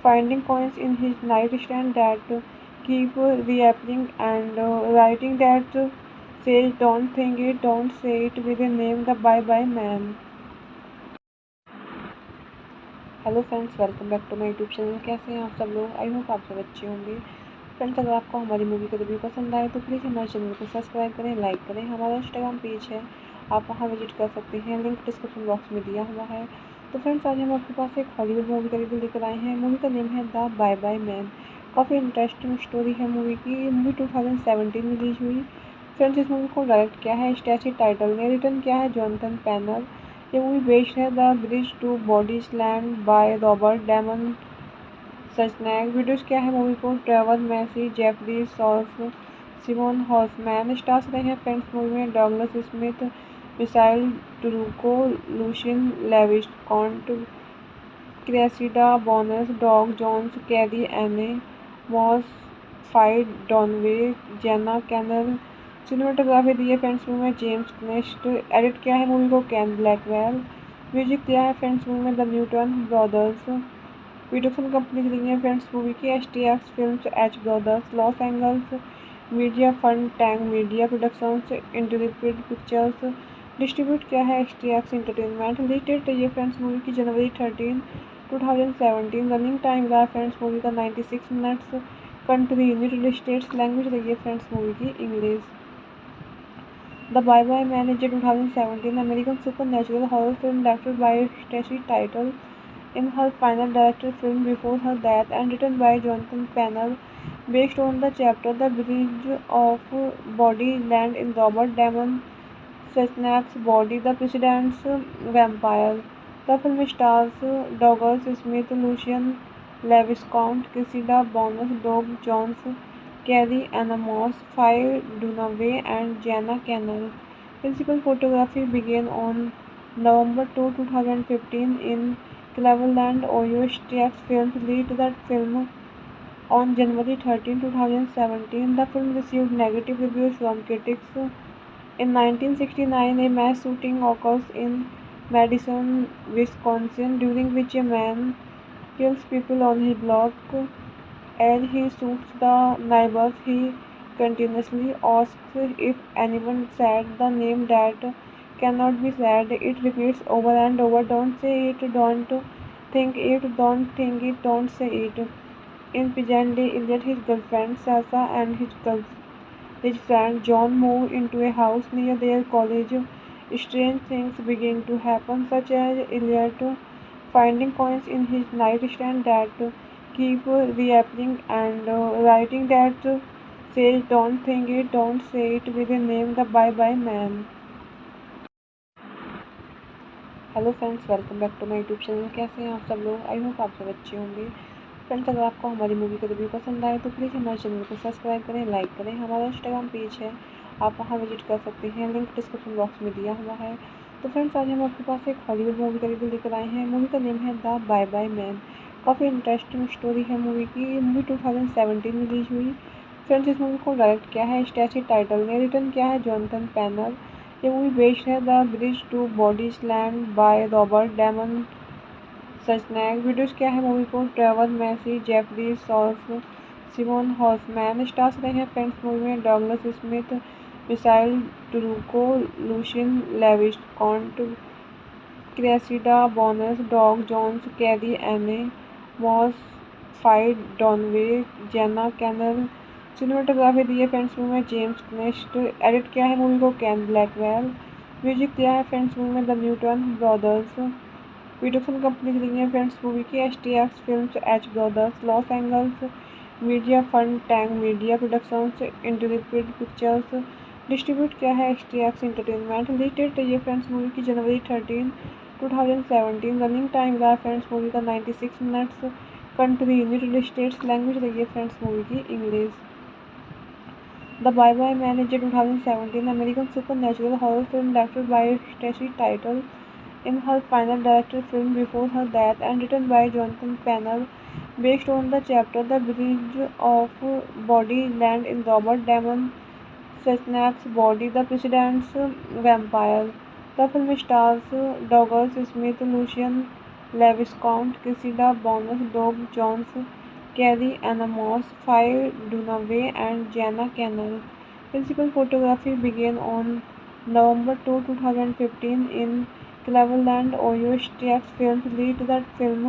finding coins in his nightstand that keep reappearing and writing that says don't think it, don't say it with a name the Bye Bye Man. Hello friends, welcome back to my YouTube channel. कैसे हैं आप सब लोग? I hope आप सब अच्छे होंगे। Friends, अगर आपको हमारी मूवी का रिव्यू पसंद आए तो प्लीज़ हमारे चैनल को सब्सक्राइब करें, लाइक करें। हमारा इंस्टाग्राम पेज है, आप वहां विजिट कर सकते हैं, लिंक डिस्क्रिप्शन बॉक्स में दिया हुआ है। तो फ्रेंड्स, आज हम आपके पास एक हॉलीवुड मूवी का रिव्यू लेकर आए हैं। मूवी का नेम है द बाय बाय मैन। काफ़ी इंटरेस्टिंग स्टोरी है मूवी की। ये मूवी 2017 में रिलीज हुई। फ्रेंड्स, इस मूवी को डायरेक्ट किया है स्टैसी टाइटल ने, रिटर्न किया है जॉनथन पैनल। ये मूवी बेस्ड है the bridge to bodies land by Robert Damon सचनैक। Videos क्या है मूवी को Trevor Massey, Jeffrey सॉल्फ, Simon Hoffmann. Stars रहे हैं फ्रेंड्स मूवी में Douglas Smith, missile टुरुको, Lucian लेविस्कॉन्ट, Cressida Bonas, Doug Jones, Carrie Anne Moss, FIDE डॉनवे, Jenna canal. Cinematography दी है friends movie में James nest. Edit किया है मूवी को कैन ब्लैकवेल। म्यूजिक दिया है फ्रेंड्स मूवी में the Newton brothers. Production company दी है फ्रेंड्स मूवी की STX films, H brothers, Los Angeles media fund, Tang media productions, interpret pictures. Distribute किया है STX एंटरटेनमेंट। रिलीज डेट रही है फ्रेंड्स मूवी की जनवरी 13, 2017। रनिंग टाइम रहा फ्रेंड्स मूवी का 96 minutes. Country United States. Language रही है फ्रेंड्स मूवी की English. The Bye Bye Man is a 2017 American supernatural horror film directed by Stacy Title in her final director film before her death and written by Jonathan Pennell, based on the chapter The Bridge of Body Land in Robert Damon Sesnak's Body, The President's Vampire. The film stars Douglas Smith, Lucian Lewis, Count Cressida, Bonus, Doug Jones, Carrie Ann Moss, Faye Dunaway, and Jana Cannell. Principal photography began on November 2, 2015 in Cleveland, Ohio. STX Films released that film on January 13, 2017. The film received negative reviews from critics. In 1969, a mass shooting occurs in Madison, Wisconsin, during which a man kills people on his block. As he shoots the neighbors, he continuously asks if anyone said the name that cannot be said. It repeats over and over, "Don't say it, don't think it, don't think it, don't say it." In present day, Elliot, his girlfriend Sasha, and his friend John move into a house near their college. Strange things begin to happen, such as Elliot finding coins in his nightstand that keep reappearing, and writing that says "Don't think it, don't say it" with a name, the Bye Bye Man. Hello friends, welcome back to my YouTube channel. कैसे हैं आप सब लोग? I hope आप सब अच्छे होंगे। Friends, अगर आपको हमारी मूवी का रिव्यू पसंद आए तो प्लीज़ हमारे चैनल को सब्सक्राइब करें, लाइक करें। हमारा इंस्टाग्राम पेज है, आप वहां विजिट कर सकते हैं, लिंक डिस्क्रिप्शन बॉक्स में दिया हुआ है। तो फ्रेंड्स, आज हम आपके पास एक हॉलीवुड मूवी का रिव्यू लेकर आए हैं। मूवी का नेम है द बाय बाय मैन। काफ़ी इंटरेस्टिंग स्टोरी है मूवी की। ये मूवी 2017 में रिलीज हुई। फ्रेंड्स, इस मूवी को डायरेक्ट किया है स्टैसी टाइटल ने, रिटर्न किया है जॉनथन पैनल। ये मूवी बेस्ड है the bridge to bodies land by Robert Damon Schneck. Videos क्या है मूवी को Trevor Massey, Jeffrey सॉल्फ, Simon Hoffmann. Stars रहे हैं फ्रेंड्स मूवी में Douglas Smith, missile टुरुको, Lucien Laviscount Cressida, Bonas, Doug Jones, Carrie Anne Moss, FIDE डॉनवे, Jenna canal. Cinematography दी है friends movie में James क्नेस्ट। Edit किया है मूवी को कैन ब्लैकवेल। म्यूजिक दिया है फ्रेंड्स मूवी में the Newton brothers. Production company दी है फ्रेंड्स मूवी की STX films, H brothers, Los Angeles media fund, Tang media productions, interpret pictures. Distribute किया है STX एंटरटेनमेंट। रिलीज डेट रही है फ्रेंड्स मूवी की January 13, 2017। रनिंग टाइम रहा फ्रेंड्स मूवी का 96 minutes. Country United States. Language रही है फ्रेंड्स मूवी की English. The Bye Bye Man is a 2017 American supernatural horror film directed by Stacy Title in her final director film before her death, and written by Jonathan Pennell, based on the chapter The Bridge of Body Land in Robert Damon Sesnak's Body, The President's Vampire. The film stars Douglas Smith, Lucian Lewis, Count Cressida, Bonus, Doug Jones, Carrie Ann Moss, Faye Dunaway, and Jana Cannell. Principal photography began on November 2, 2015 in Cleveland, Ohio. STX Films released that film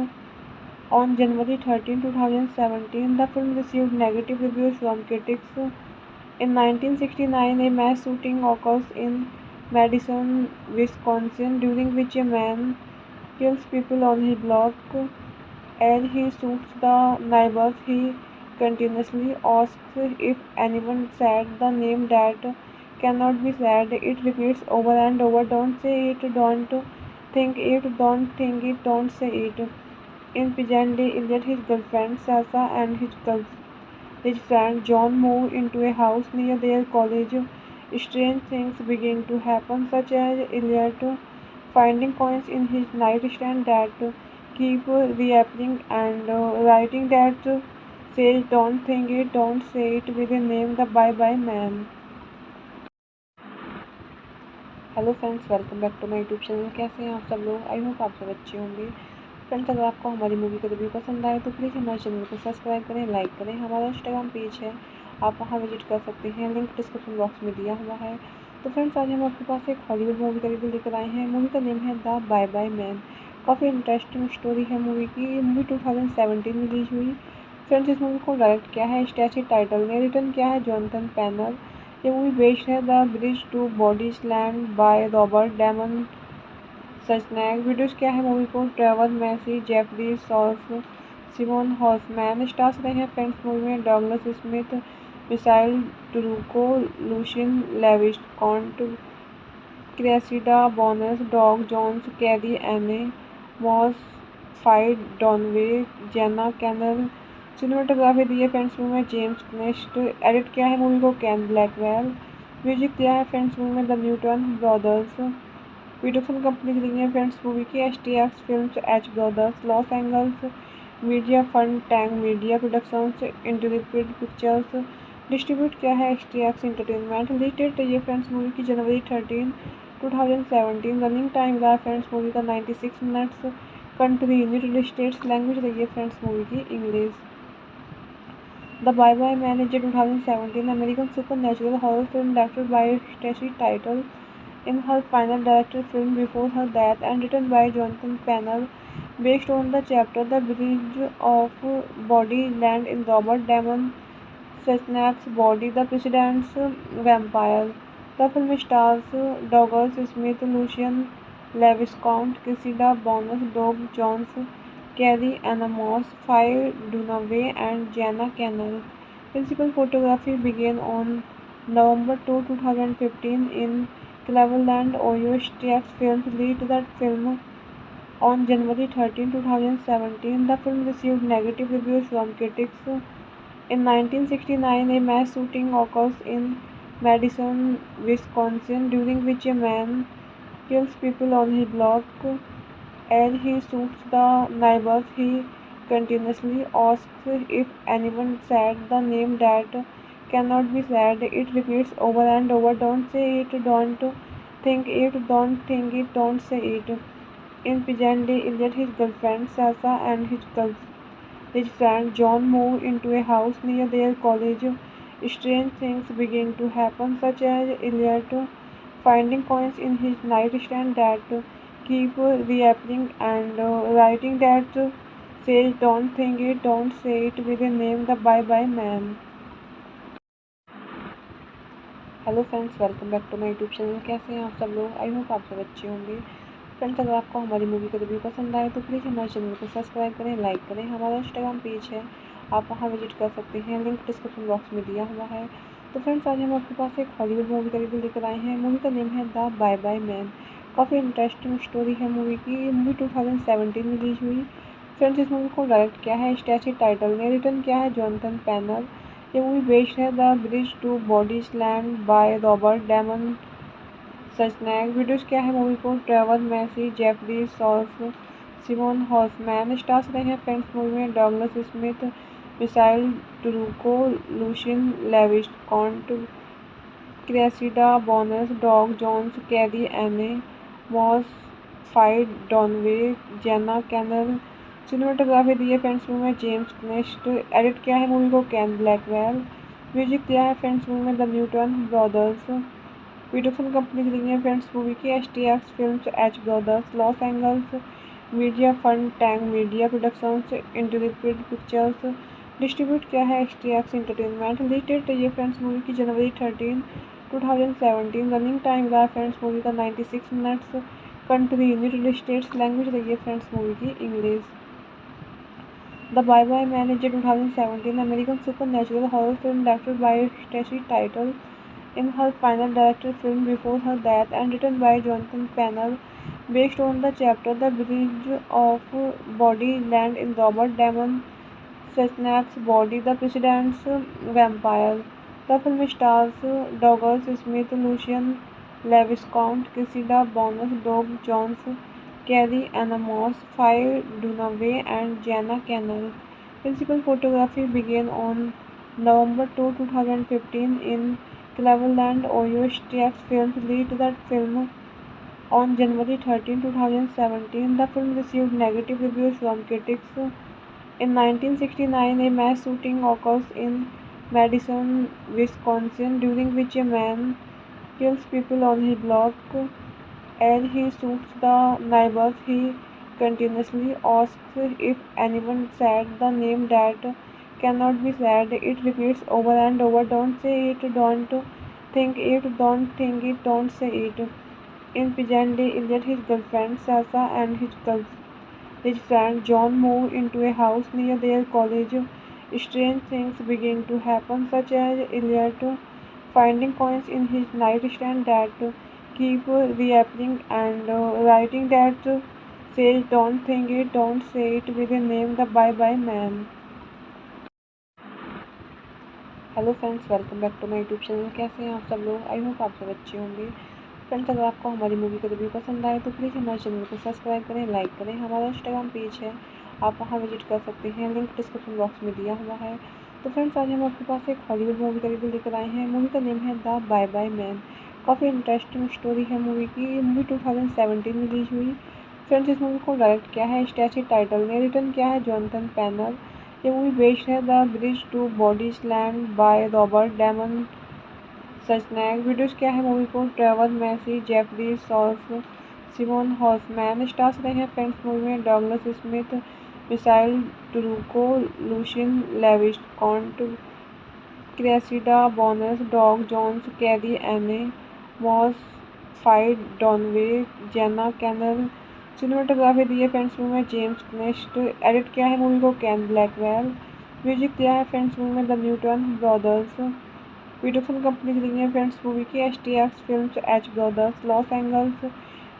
on January 13, 2017. The film received negative reviews from critics. In 1969, a mass shooting occurs in Madison, Wisconsin, during which a man kills people on his block. As he shoots the neighbors, he continuously asks if anyone said the name that cannot be said. It repeats over and over, "Don't say it, don't think it, don't think it, don't say it." In present day, Elliot, his girlfriend Sasha, and his friend John move into a house near their college. Strange things begin to happen, such as Elliot finding coins in his nightstand that keep reappearing, and writing that says "Don't think it, don't say it" with a name, the Bye Bye Man. Hello friends, welcome back to my YouTube channel. कैसे हैं आप सब लोग? I hope आप सब अच्छे होंगे। Friends, अगर आपको हमारी मूवी का रिव्यू पसंद आए तो प्लीज़ हमारे चैनल को सब्सक्राइब करें, लाइक करें। हमारा इंस्टाग्राम पेज है, आप वहां विजिट कर सकते हैं, लिंक डिस्क्रिप्शन बॉक्स में दिया हुआ है। तो फ्रेंड्स, आज हम आपके पास एक हॉलीवुड मूवी का रिव्यू लेकर आए हैं। मूवी का नेम है द बाय बाय मैन। काफ़ी इंटरेस्टिंग स्टोरी है मूवी की। ये मूवी 2017 में रिलीज हुई। फ्रेंड्स, इस मूवी को डायरेक्ट किया है स्टैसी टाइटल ने, रिटर्न किया है जॉनथन पैनल। ये मूवी बेस्ड है the bridge to bodies land by Robert Damon Schneck. Videos क्या है मूवी को Trevor Massey, Jeffrey सॉल्फ, Simon Hoffmann. Stars रहे हैं फ्रेंड्स मूवी में Douglas Smith, missile टुरुको, Lucian लेविस्कॉन्ट, Cressida Bonas, Doug Jones, Carrie Anne Moss, FIDE डॉनवे, Jenna canal. Cinematography दी है friends movie में James nest. Edit किया है मूवी को कैन ब्लैकवेल। म्यूजिक दिया है फ्रेंड्स मूवी में the Newton brothers. Production company दी है फ्रेंड्स मूवी की STX films, H brothers, Los Angeles. Media fund Tang media productions, interpret pictures. Distribute किया है STX एंटरटेनमेंट। रिलीज डेट रही है फ्रेंड्स मूवी की जनवरी 13, 2017। रनिंग टाइम रहा फ्रेंड्स मूवी का 96 minutes. Country United States. Language रही है फ्रेंड्स मूवी की English. The Bye Bye Man is a 2017 American supernatural horror film directed by Stacy Title in her final director film before her death and written by Jonathan Pennell, based on the chapter The Bridge of Body Land in Robert Damon Suchnak's Body, The President's Vampire. The film stars Douglas Smith, Lucian Leviscount, Cressida Bonas, Doug Jones, Carrie Ann Moss, Faye Dunaway, and Jana Cannell. Principal photography began on November 2, 2015 in Cleveland, Ohio. STX Films released that film on January 13, 2017. The film received negative reviews from critics. In 1969, a mass shooting occurs in Madison, Wisconsin, during which a man kills people on his block. As he shoots the neighbors, he continuously asks if anyone said the name that cannot be said. It repeats over and over, "Don't say it, don't think it, don't think it, don't say it." In present day Elliot, his girlfriend Sasha, and his friend John move into a house near their college. Strange things begin to happen, such as Elliot finding coins in his nightstand that keep reappearing, and writing that says "Don't think it, don't say it" with a name, the Bye Bye Man. Hello friends, welcome back to my YouTube channel. कैसे हैं आप सब लोग? I hope आप सब अच्छे होंगे। Friends, अगर आपको हमारी मूवी का रिव्यू पसंद आए तो प्लीज़ हमारे चैनल को सब्सक्राइब करें, लाइक करें। हमारा इंस्टाग्राम पेज है, आप वहां विजिट कर सकते हैं, लिंक डिस्क्रिप्शन बॉक्स में दिया हुआ है। तो फ्रेंड्स, आज हम आपके पास एक हॉलीवुड मूवी का रिव्यू लेकर आए हैं। मूवी का नेम है द बाय बाय मैन। काफ़ी इंटरेस्टिंग स्टोरी है मूवी की। ये मूवी 2017 में रिलीज हुई। फ्रेंड्स, इस मूवी को डायरेक्ट किया है स्टैसी टाइटल ने, रिटर्न किया है जॉनथन पैनल। ये मूवी बेस्ड है the bridge to bodies land by Robert Damon सचनैक। Videos क्या है मूवी को Trevor Massey, Jeffrey सॉल्फ, Simon Hoffmann. Stars रहे हैं फ्रेंड्स मूवी में Douglas Smith, missile टुरुको, Lucian लेविस्कॉन्ट, Cressida Bonas, Doug Jones, Carrie Anne Moss, FIDE डॉनवे, Jenna canal. Cinematography दी है friends movie में James nest. Edit किया है मूवी को कैन ब्लैकवेल। म्यूजिक दिया है फ्रेंड्स मूवी में the Newton brothers. Production company दी है फ्रेंड्स मूवी की STX films, H brothers, Los Angeles. Media fund Tang media productions, interpret pictures. Distribute किया है STX एंटरटेनमेंट। रिलीज डेट रही है फ्रेंड्स मूवी की जनवरी 13, 2017। रनिंग टाइम रहा फ्रेंड्स मूवी का 96 minutes. Country United States. Language रही है फ्रेंड्स मूवी की English. The Bye Bye Man is a 2017 American supernatural horror film directed by Stacy Title in her final director film before her death and written by Jonathan Pennell, based on the chapter The Bridge of Body Land in Robert Damon Suchnak's Body, The President's Vampire. The film stars Douglas Smith, Lucian Leviscount, Cressida Bonas, Doug Jones, Carrie Ann Moss, Faye Dunaway, and Jana Cannell. Principal photography began on November 2, 2015 in Cleveland, Ohio. STX Films released that film on January 13, 2017. The film received negative reviews from critics. In 1969, a mass shooting occurs in Madison, Wisconsin, during which a man kills people on his block. As he shoots the neighbors, he continuously asks if anyone said the name that cannot be said. It repeats over and over, "Don't say it, don't think it, don't think it, don't say it." In present day Elliot, his girlfriend Sasha, and his friend John move into a house near their college. Strange things begin to happen, such as Elliot finding coins in his nightstand that keep reappearing and writing that says don't think it, don't say it with a name the Bye Bye Man. Hello friends, welcome back to my YouTube channel. कैसे हैं आप सब लोग? I hope आप सब अच्छे होंगे। Friends, अगर आपको हमारी मूवी का रिव्यू पसंद आए तो प्लीज़ हमारे चैनल को सब्सक्राइब करें, लाइक करें। हमारा इंस्टाग्राम पेज है, आप वहां विजिट कर सकते हैं, लिंक डिस्क्रिप्शन बॉक्स में दिया हुआ है। तो फ्रेंड्स, आज हम आपके पास एक हॉलीवुड मूवी का रिव्यू लेकर आए हैं। मूवी का नेम है द बाय बाय मैन। काफ़ी इंटरेस्टिंग स्टोरी है मूवी की। ये मूवी 2017 में रिलीज हुई। फ्रेंड्स, इस मूवी को डायरेक्ट किया है स्टैसी टाइटल ने, रिटर्न किया है जॉनथन पैनल। ये मूवी बेस्ड है the bridge to bodies land by Robert Damon सचनैक। Videos क्या है मूवी को Trevor Massey, Jeffrey souls, Simon Hoffmann. Stars रहे हैं फ्रेंड्स मूवी में Douglas Smith, missile टुरुको, Lucian लेविस्कॉन्ट, Cressida Bonas, Doug Jones, Carrie Anne Moss, FIDE डॉनवे, Jenna canal. Cinematography दी है friends movie में James क्नेस्ट। Edit किया है मूवी को कैन ब्लैकवेल। म्यूजिक दिया है फ्रेंड्स मूवी में the Newton brothers. Production company दी है फ्रेंड्स मूवी की STX films, H brothers, Los Angeles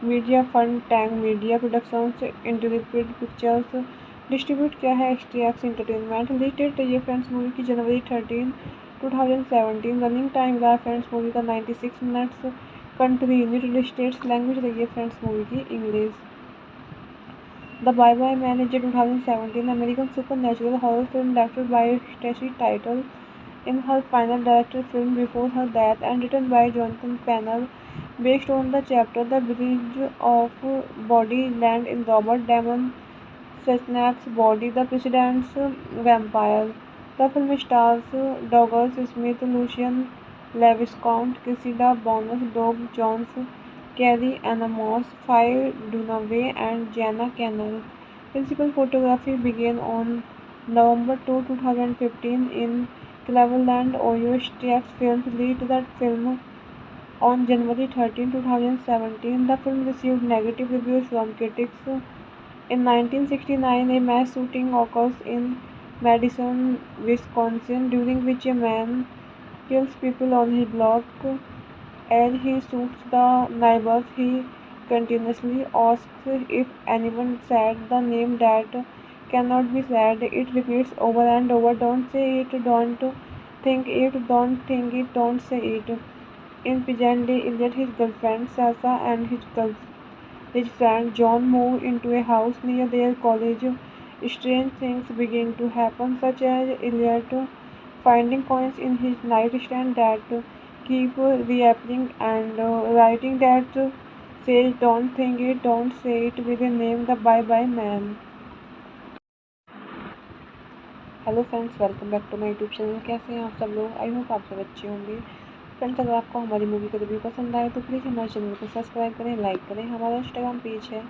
media fund, Tang media productions, interpret pictures. Distribute किया है STX एंटरटेनमेंट। रिलीज डेट रही है फ्रेंड्स मूवी की जनवरी 13, 2017। रनिंग टाइम रहा फ्रेंड्स मूवी का 96 minutes. Country United States. Language रही है फ्रेंड्स मूवी की English. The Bye Bye Man is a 2017 American supernatural horror film directed by Stacy Title in her final director film before her death and written by Jonathan Pennell, based on the chapter The Bridge of Body Land in Robert Damon Suchnak's Body, The President's Vampire. The film stars Douglas Smith, Lucian Leviscount, Cressida Bonas, Doug Jones, Carrie Ann Moss, Faye Dunaway, and Jana Cannell. Principal photography began on November 2, 2015 in Cleveland, Ohio. STX Films released that film on January 13, 2017. The film received negative reviews from critics. In 1969, a mass shooting occurs in Madison, Wisconsin, during which a man kills people on his block. As he shoots the neighbors, he continuously asks if anyone said the name that cannot be said. It repeats over and over, don't say it, don't think it, don't think it, don't say it. In present day, Elliot, his girlfriend Sasa, and his friend John move into a house near their college. Strange things begin to happen, such as Elliot finding coins in his nightstand that keep reappearing and writing that says don't think it, don't say it with a name the Bye Bye Man. Hello friends, welcome back to my YouTube channel. कैसे हैं आप सब लोग? I hope आप सब अच्छे होंगे। Friends, अगर आपको हमारी मूवी का रिव्यू पसंद आए तो प्लीज़ हमारे चैनल को सब्सक्राइब करें, लाइक करें। हमारा इंस्टाग्राम पेज है,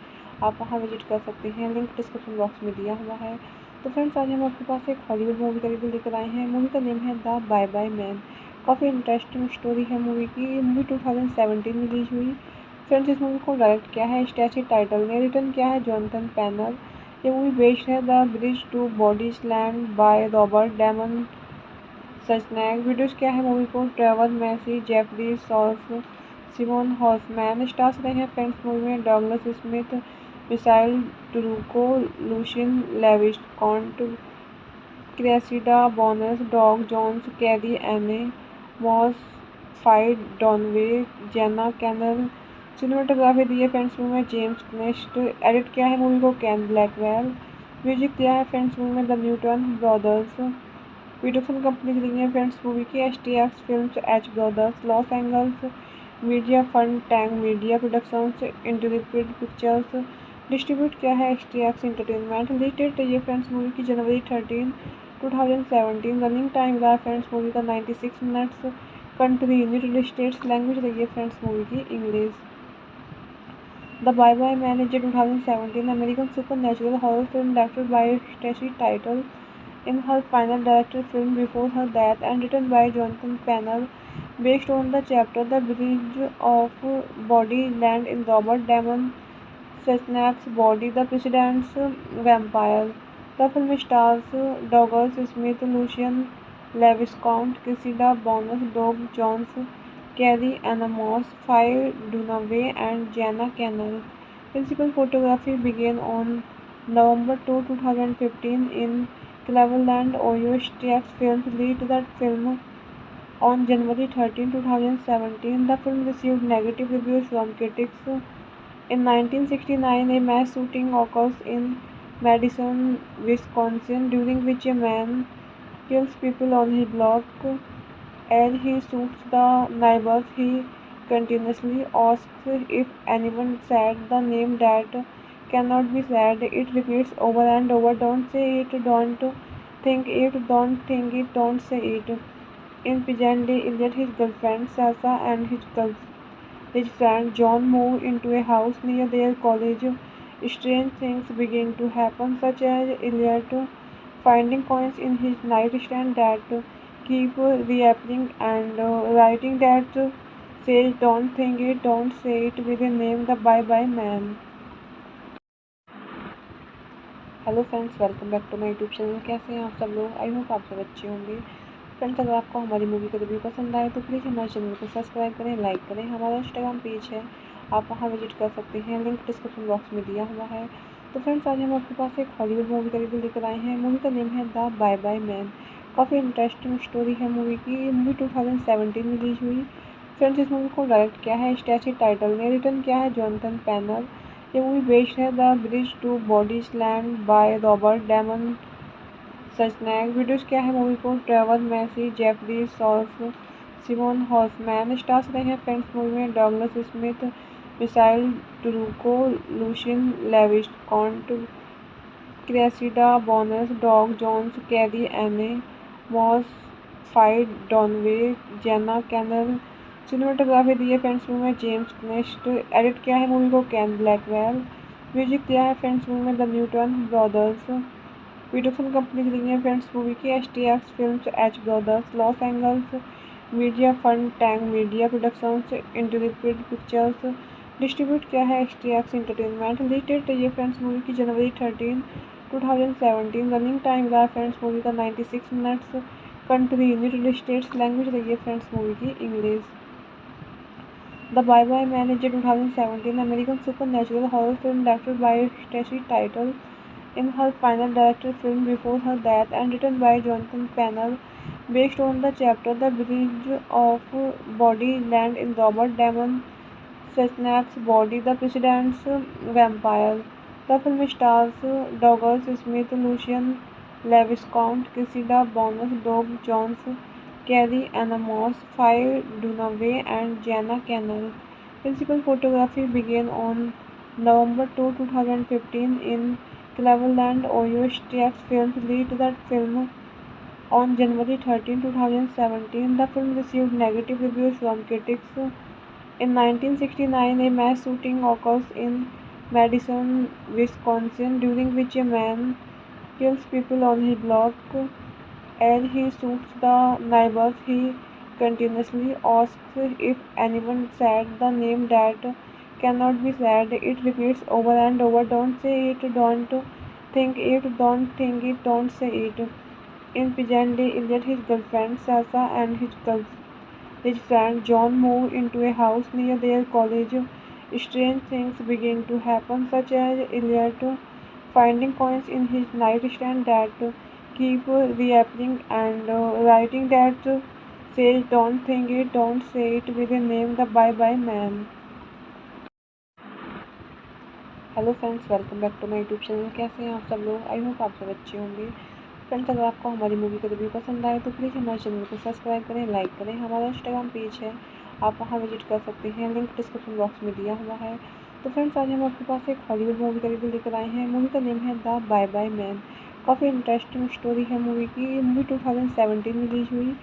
आप वहां विजिट कर सकते हैं, लिंक डिस्क्रिप्शन बॉक्स में दिया हुआ है। तो फ्रेंड्स, आज हम आपके पास एक हॉलीवुड मूवी का रिव्यू लेकर आए हैं। मूवी का नेम है द बाय बाय मैन। काफ़ी इंटरेस्टिंग स्टोरी है मूवी की। ये मूवी 2017 में रिलीज हुई। फ्रेंड्स, इस मूवी को डायरेक्ट किया है स्टैसी टाइटल ने, रिटर्न किया है जॉनथन पैनल। ये मूवी बेस्ड है the bridge to bodies land by Robert Damon सचनैक। Videos क्या है मूवी को Trevor Massey, Jeffrey souls, Simon Hoffmann. Stars रहे हैं फ्रेंड्स मूवी में Douglas Smith, missile टुरुको, Lucian लेविस्कॉन्ट, Cressida Bonas, Doug Jones, Carrie Anne Moss, FIDE डॉनवे, Jenna canal. Cinematography दी है friends movie में James क्नेस्ट। Edit किया है मूवी को कैन ब्लैकवेल। म्यूजिक दिया है फ्रेंड्स मूवी में the Newton brothers. Production company दी है फ्रेंड्स मूवी की STX films, H brothers, Los Angeles media fund, Tang media productions, interpret pictures. Distribute किया है STX एंटरटेनमेंट। रिलीज डेट रही है फ्रेंड्स मूवी की जनवरी 13, 2017। रनिंग टाइम रहा फ्रेंड्स मूवी का 96 minutes. Country United States. Language रही है फ्रेंड्स मूवी की English. The Bye Bye Man is a 2017 American supernatural horror film directed by Stacy Title in her final director film before her death and written by Jonathan Pennell, based on the chapter The Bridge of Body Land in Robert Damon Sassenach's body, the president's vampire. The film stars Douglas Smith, Lucian Lewis, Count Cressida, Bonus, Doug Jones, Carrie Ann Moss, Faye Dunaway, and Jana Cannell. Principal photography began on November 2, 2015 in Cleveland, Ohio. STX Films released that film on January 13, 2017. The film received negative reviews from critics. In 1969, a mass shooting occurs in Madison, Wisconsin, during which a man kills people on his block. As he shoots the neighbors, he continuously asks if anyone said the name that cannot be said. It repeats over and over, "Don't say it, don't think it, don't think it, don't say it." In present day Elliot, his girlfriend Sasha, and his friend John move into a house near their college. Strange things begin to happen, such as Elliot finding coins in his nightstand that keep reappearing, and writing that says "Don't think it, don't say it" with a name, the Bye Bye Man. Hello friends, welcome back to my YouTube channel. कैसे हैं आप सब लोग? I hope आप सब अच्छे होंगे। Friends, अगर आपको हमारी मूवी का रिव्यू पसंद आए तो प्लीज़ हमारे चैनल को सब्सक्राइब करें, लाइक करें। हमारा इंस्टाग्राम पेज है, आप वहां विजिट कर सकते हैं, लिंक डिस्क्रिप्शन बॉक्स में दिया हुआ है। तो फ्रेंड्स, आज हम आपके पास एक हॉलीवुड मूवी का रिव्यू लेकर आए हैं। मूवी का नेम है द बाय बाय मैन। काफ़ी इंटरेस्टिंग स्टोरी है मूवी की। ये मूवी 2017 में रिलीज हुई। फ्रेंड्स, इस मूवी को डायरेक्ट किया है स्टैसी टाइटल ने, रिटर्न किया है जॉनथन पैनल। ये मूवी बेस्ड है the bridge to bodies land by Robert Damon सचनैक। Videos क्या है मूवी को Trevor Massey, Jeffrey सॉल्फ, Simon Hoffmann. Stars रहे हैं फ्रेंड्स मूवी में Douglas Smith, missile टुरुको, Lucien Laviscount Cressida, Bonas, Doug Jones, Carrie Anne Moss, phi डॉनवे, Jenna canal. Cinematography दी है friends movie में James क्नेस्ट। Edit किया है मूवी को कैन ब्लैकवेल। म्यूजिक दिया है फ्रेंड्स मूवी में the Newton brothers. Production company रही है फ्रेंड्स मूवी की STX films, H brothers, Los Angeles media fund, Tang media productions, interpret pictures. Distribute किया है STX एंटरटेनमेंट। रिलीज डेट रही है फ्रेंड्स मूवी की January 13, 2017। रनिंग टाइम रहा फ्रेंड्स मूवी का 96 minutes. Country United States. Language रही है फ्रेंड्स मूवी की English. The Bye Bye Man is a 2017 American supernatural horror film directed by Stacy Title in her final director film before her death, and written by Jonathan Pennell, based on the chapter The Bridge of Body Land in Robert Damon Sassenach's Body, the President's Vampire. The film stars Douglas Smith, Lucian Lewis, Count Cressida, Bonus, Doug Jones, Carrie Ann Moss, Faye Dunaway, and Jana Cannell. Principal photography began on November 2, 2015 in Cleveland, Ohio. STX Films released that film on January 13, 2017. The film received negative reviews from critics. In 1969, a mass shooting occurs in Madison, Wisconsin, during which a man kills people on his block. As he shoots the neighbors, he continuously asks if anyone said the name that cannot be said. It repeats over and over, "Don't say it, don't think it, don't think it, don't say it." In present day Elliot, his girlfriend Sasha, and his friend John move into a house near their college. Strange things begin to happen, such as Elliot finding coins in his nightstand that keep reappearing, and writing that says "Don't think it, don't say it" with a name, the Bye Bye Man. Hello friends, welcome back to my YouTube channel. कैसे हैं आप सब लोग? I hope आप सब अच्छे होंगे। Friends, अगर आपको हमारी मूवी का रिव्यू पसंद आए तो प्लीज़ हमारे चैनल को सब्सक्राइब करें, लाइक करें। हमारा इंस्टाग्राम पेज है, आप वहां विजिट कर सकते हैं, लिंक डिस्क्रिप्शन बॉक्स में दिया हुआ है। तो फ्रेंड्स, आज हम आपके पास एक हॉलीवुड मूवी का रिव्यू लेकर आए हैं। मूवी का नेम है द बाय बाय मैन। काफ़ी इंटरेस्टिंग स्टोरी है मूवी की। ये मूवी 2017 में रिलीज हुई।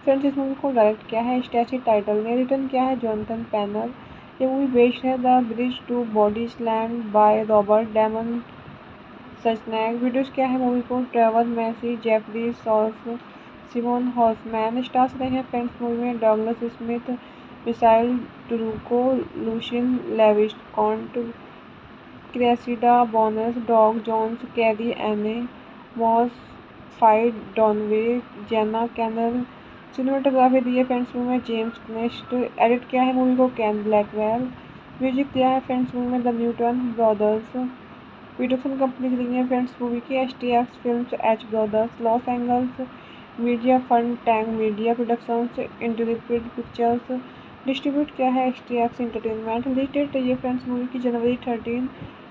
फ्रेंड्स, इस मूवी को डायरेक्ट किया है स्टैसी टाइटल ने, रिटर्न किया है जॉनथन पैनल। ये मूवी बेस्ड है the bridge to bodies land by Robert Damon सचनैक। Videos क्या है मूवी को Trevor Massey, Jeffrey सॉल्फ, Simon Hoffmann. Stars रहे हैं फ्रेंड्स मूवी में Douglas Smith, missile टुरुको, Lucien Laviscount Cressida, Bonus, Dog Jones, Carrie Anne Moss, Faye Dunaway, Jenna Cannell। Cinematography दी है friends movie में James nest. Edit किया है movie को Ken Blackwell. Music दिया है फ्रेंड्स मूवी में the Newton brothers. Production company दी है फ्रेंड्स मूवी की STX films, H brothers, Los Angeles. Media fund Tang media productions, interpret pictures. Distribute किया है STX एंटरटेनमेंट। रिलीज डेट रही है फ्रेंड्स मूवी की जनवरी 13,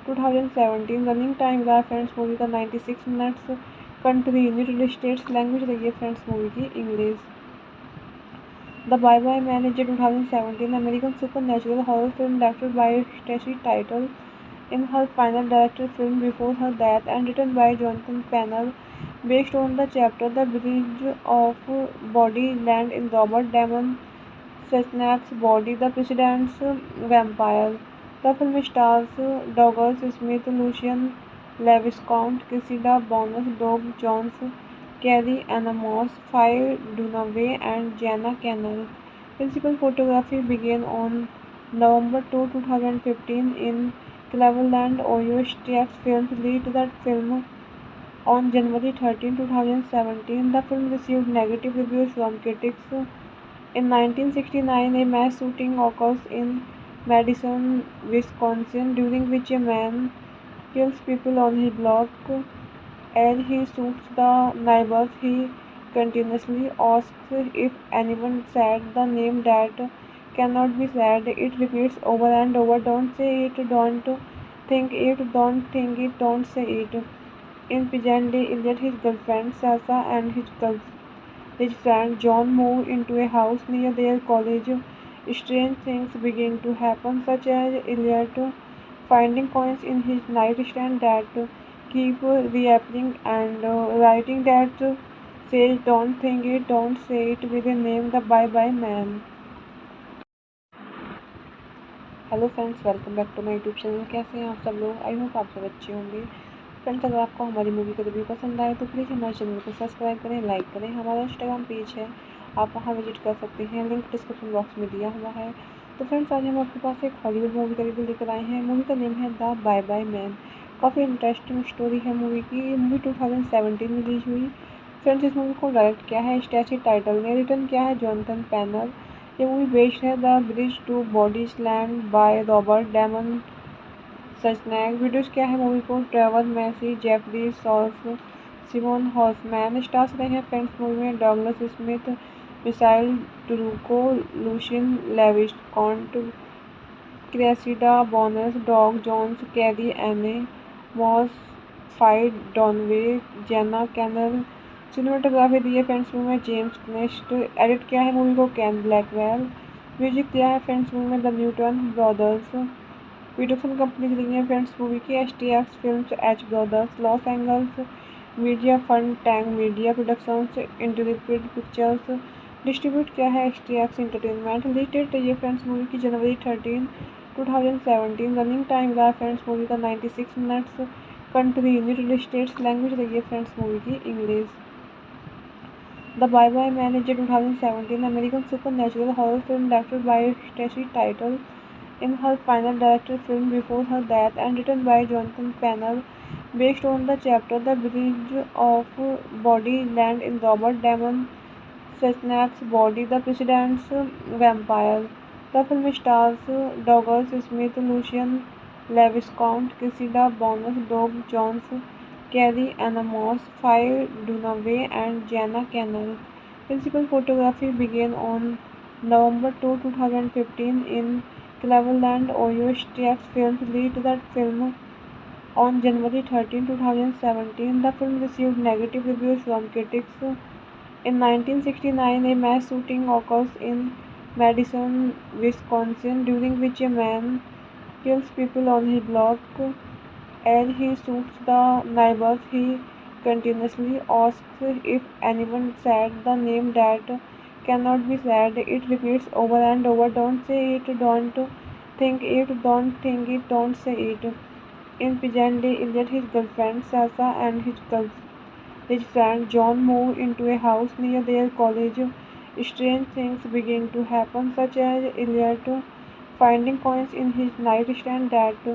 2017। रनिंग टाइम रहा फ्रेंड्स मूवी का 96 minutes. Country United States. Language रही है फ्रेंड्स मूवी की English. The Bye Bye Man is a 2017 American supernatural horror film directed by Stacy Title in her final director film before her death and written by Jonathan Pennell, based on the chapter The Bridge of Body Land in Robert Damon Sesnak's Body, The President's Vampire. The film stars Douglas Smith, Lucian Leviscount, Cressida Bonus, Doug Jones, Carrie Ann Moss, Faye Dunaway, and Jenna Cannell. Principal photography began on November 2, 2015 in Cleveland, Ohio. STX Films released that film on January 13, 2017. The film received negative reviews from critics. In 1969, a mass shooting occurs in Madison, Wisconsin, during which a man kills people on his block. As he shoots the neighbors, he continuously asks if anyone said the name that cannot be said. It repeats over and over, "Don't say it, don't think it, don't think it, don't say it." In present day, Elliot, his girlfriend Sasha, and his friend John move into a house near their college. Strange things begin to happen, such as Elliot finding coins in his nightstand that keep reappearing, and writing that says "Don't think it, don't say it" with a name, the Bye Bye Man. Hello friends, welcome back to my YouTube channel. कैसे हैं आप सब लोग? I hope आप सब अच्छे होंगे। Friends, अगर आपको हमारी मूवी का रिव्यू पसंद आए तो प्लीज़ हमारे चैनल को सब्सक्राइब करें, लाइक करें। हमारा इंस्टाग्राम पेज है, आप वहां विजिट कर सकते हैं, लिंक डिस्क्रिप्शन बॉक्स में दिया हुआ है। तो फ्रेंड्स, आज हम आपके पास एक हॉलीवुड मूवी का रिव्यू लेकर आए हैं। मूवी का नेम है द बाय बाय मैन। काफ़ी इंटरेस्टिंग स्टोरी है मूवी की। ये मूवी 2017 में रिलीज हुई। फ्रेंड्स, इस मूवी को डायरेक्ट किया है स्टैसी टाइटल ने, रिटर्न किया है जॉनथन पैनल। ये मूवी बेस्ड है the bridge to bodies land by Robert Damon सचनैक। Videos क्या है मूवी को Trevor Massey, Jeffrey souls, Simon Horsman. Stars रहे हैं फ्रेंड्स मूवी में Douglas Smith, missile टुरुको, Lucian लेविस्कॉन्ट, Cressida Bonas, Doug Jones, Carrie Anne Moss, phi डॉनवे, Jenna canal. Cinematography दी है friends movie में James nest. Edit किया है मूवी को कैन ब्लैकवेल। म्यूजिक दिया है फ्रेंड्स मूवी में the Newton brothers. Production company दी है फ्रेंड्स मूवी की STX films, H brothers, Los Angeles. Media fund Tang media productions, interpret pictures. Distribute किया है STX एंटरटेनमेंट। रिलीज डेट रही है फ्रेंड्स मूवी की जनवरी 13, 2017। रनिंग टाइम रहा फ्रेंड्स मूवी का 96 minutes. Country United States. Language रही है फ्रेंड्स मूवी की English. The Bye Bye Man is a 2017 American supernatural horror film directed by Stacy Title in her final director film before her death and written by Jonathan Pennell, based on the chapter The Bridge of Body Land in Robert Damon Sesnak's Body, The President's Vampire. The film stars Douglas Smith, Lucian Leviscount, Cressida Bonus, Doug Jones, Carrie Ann Moss, Faye Dunaway, and Jenna Cannell. Principal photography began on November 2, 2015 in Cleveland, Ohio. STX Films released that film on January 13, 2017. The film received negative reviews from critics. In 1969, a mass shooting occurs in Madison, Wisconsin, during which a man kills people on his block. As he shoots the neighbors, he continuously asks if anyone said the name that cannot be said. It repeats over and over, "Don't say it, don't think it, don't think it, don't say it." In present day, Elliot, his girlfriend Sasha, and his friend John move into a house near their college. Strange things begin to happen, such as Elliot finding coins in his nightstand that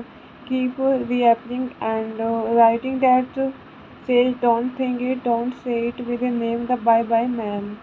keep reappearing and writing that says don't think it, don't say it with a name, the bye bye man.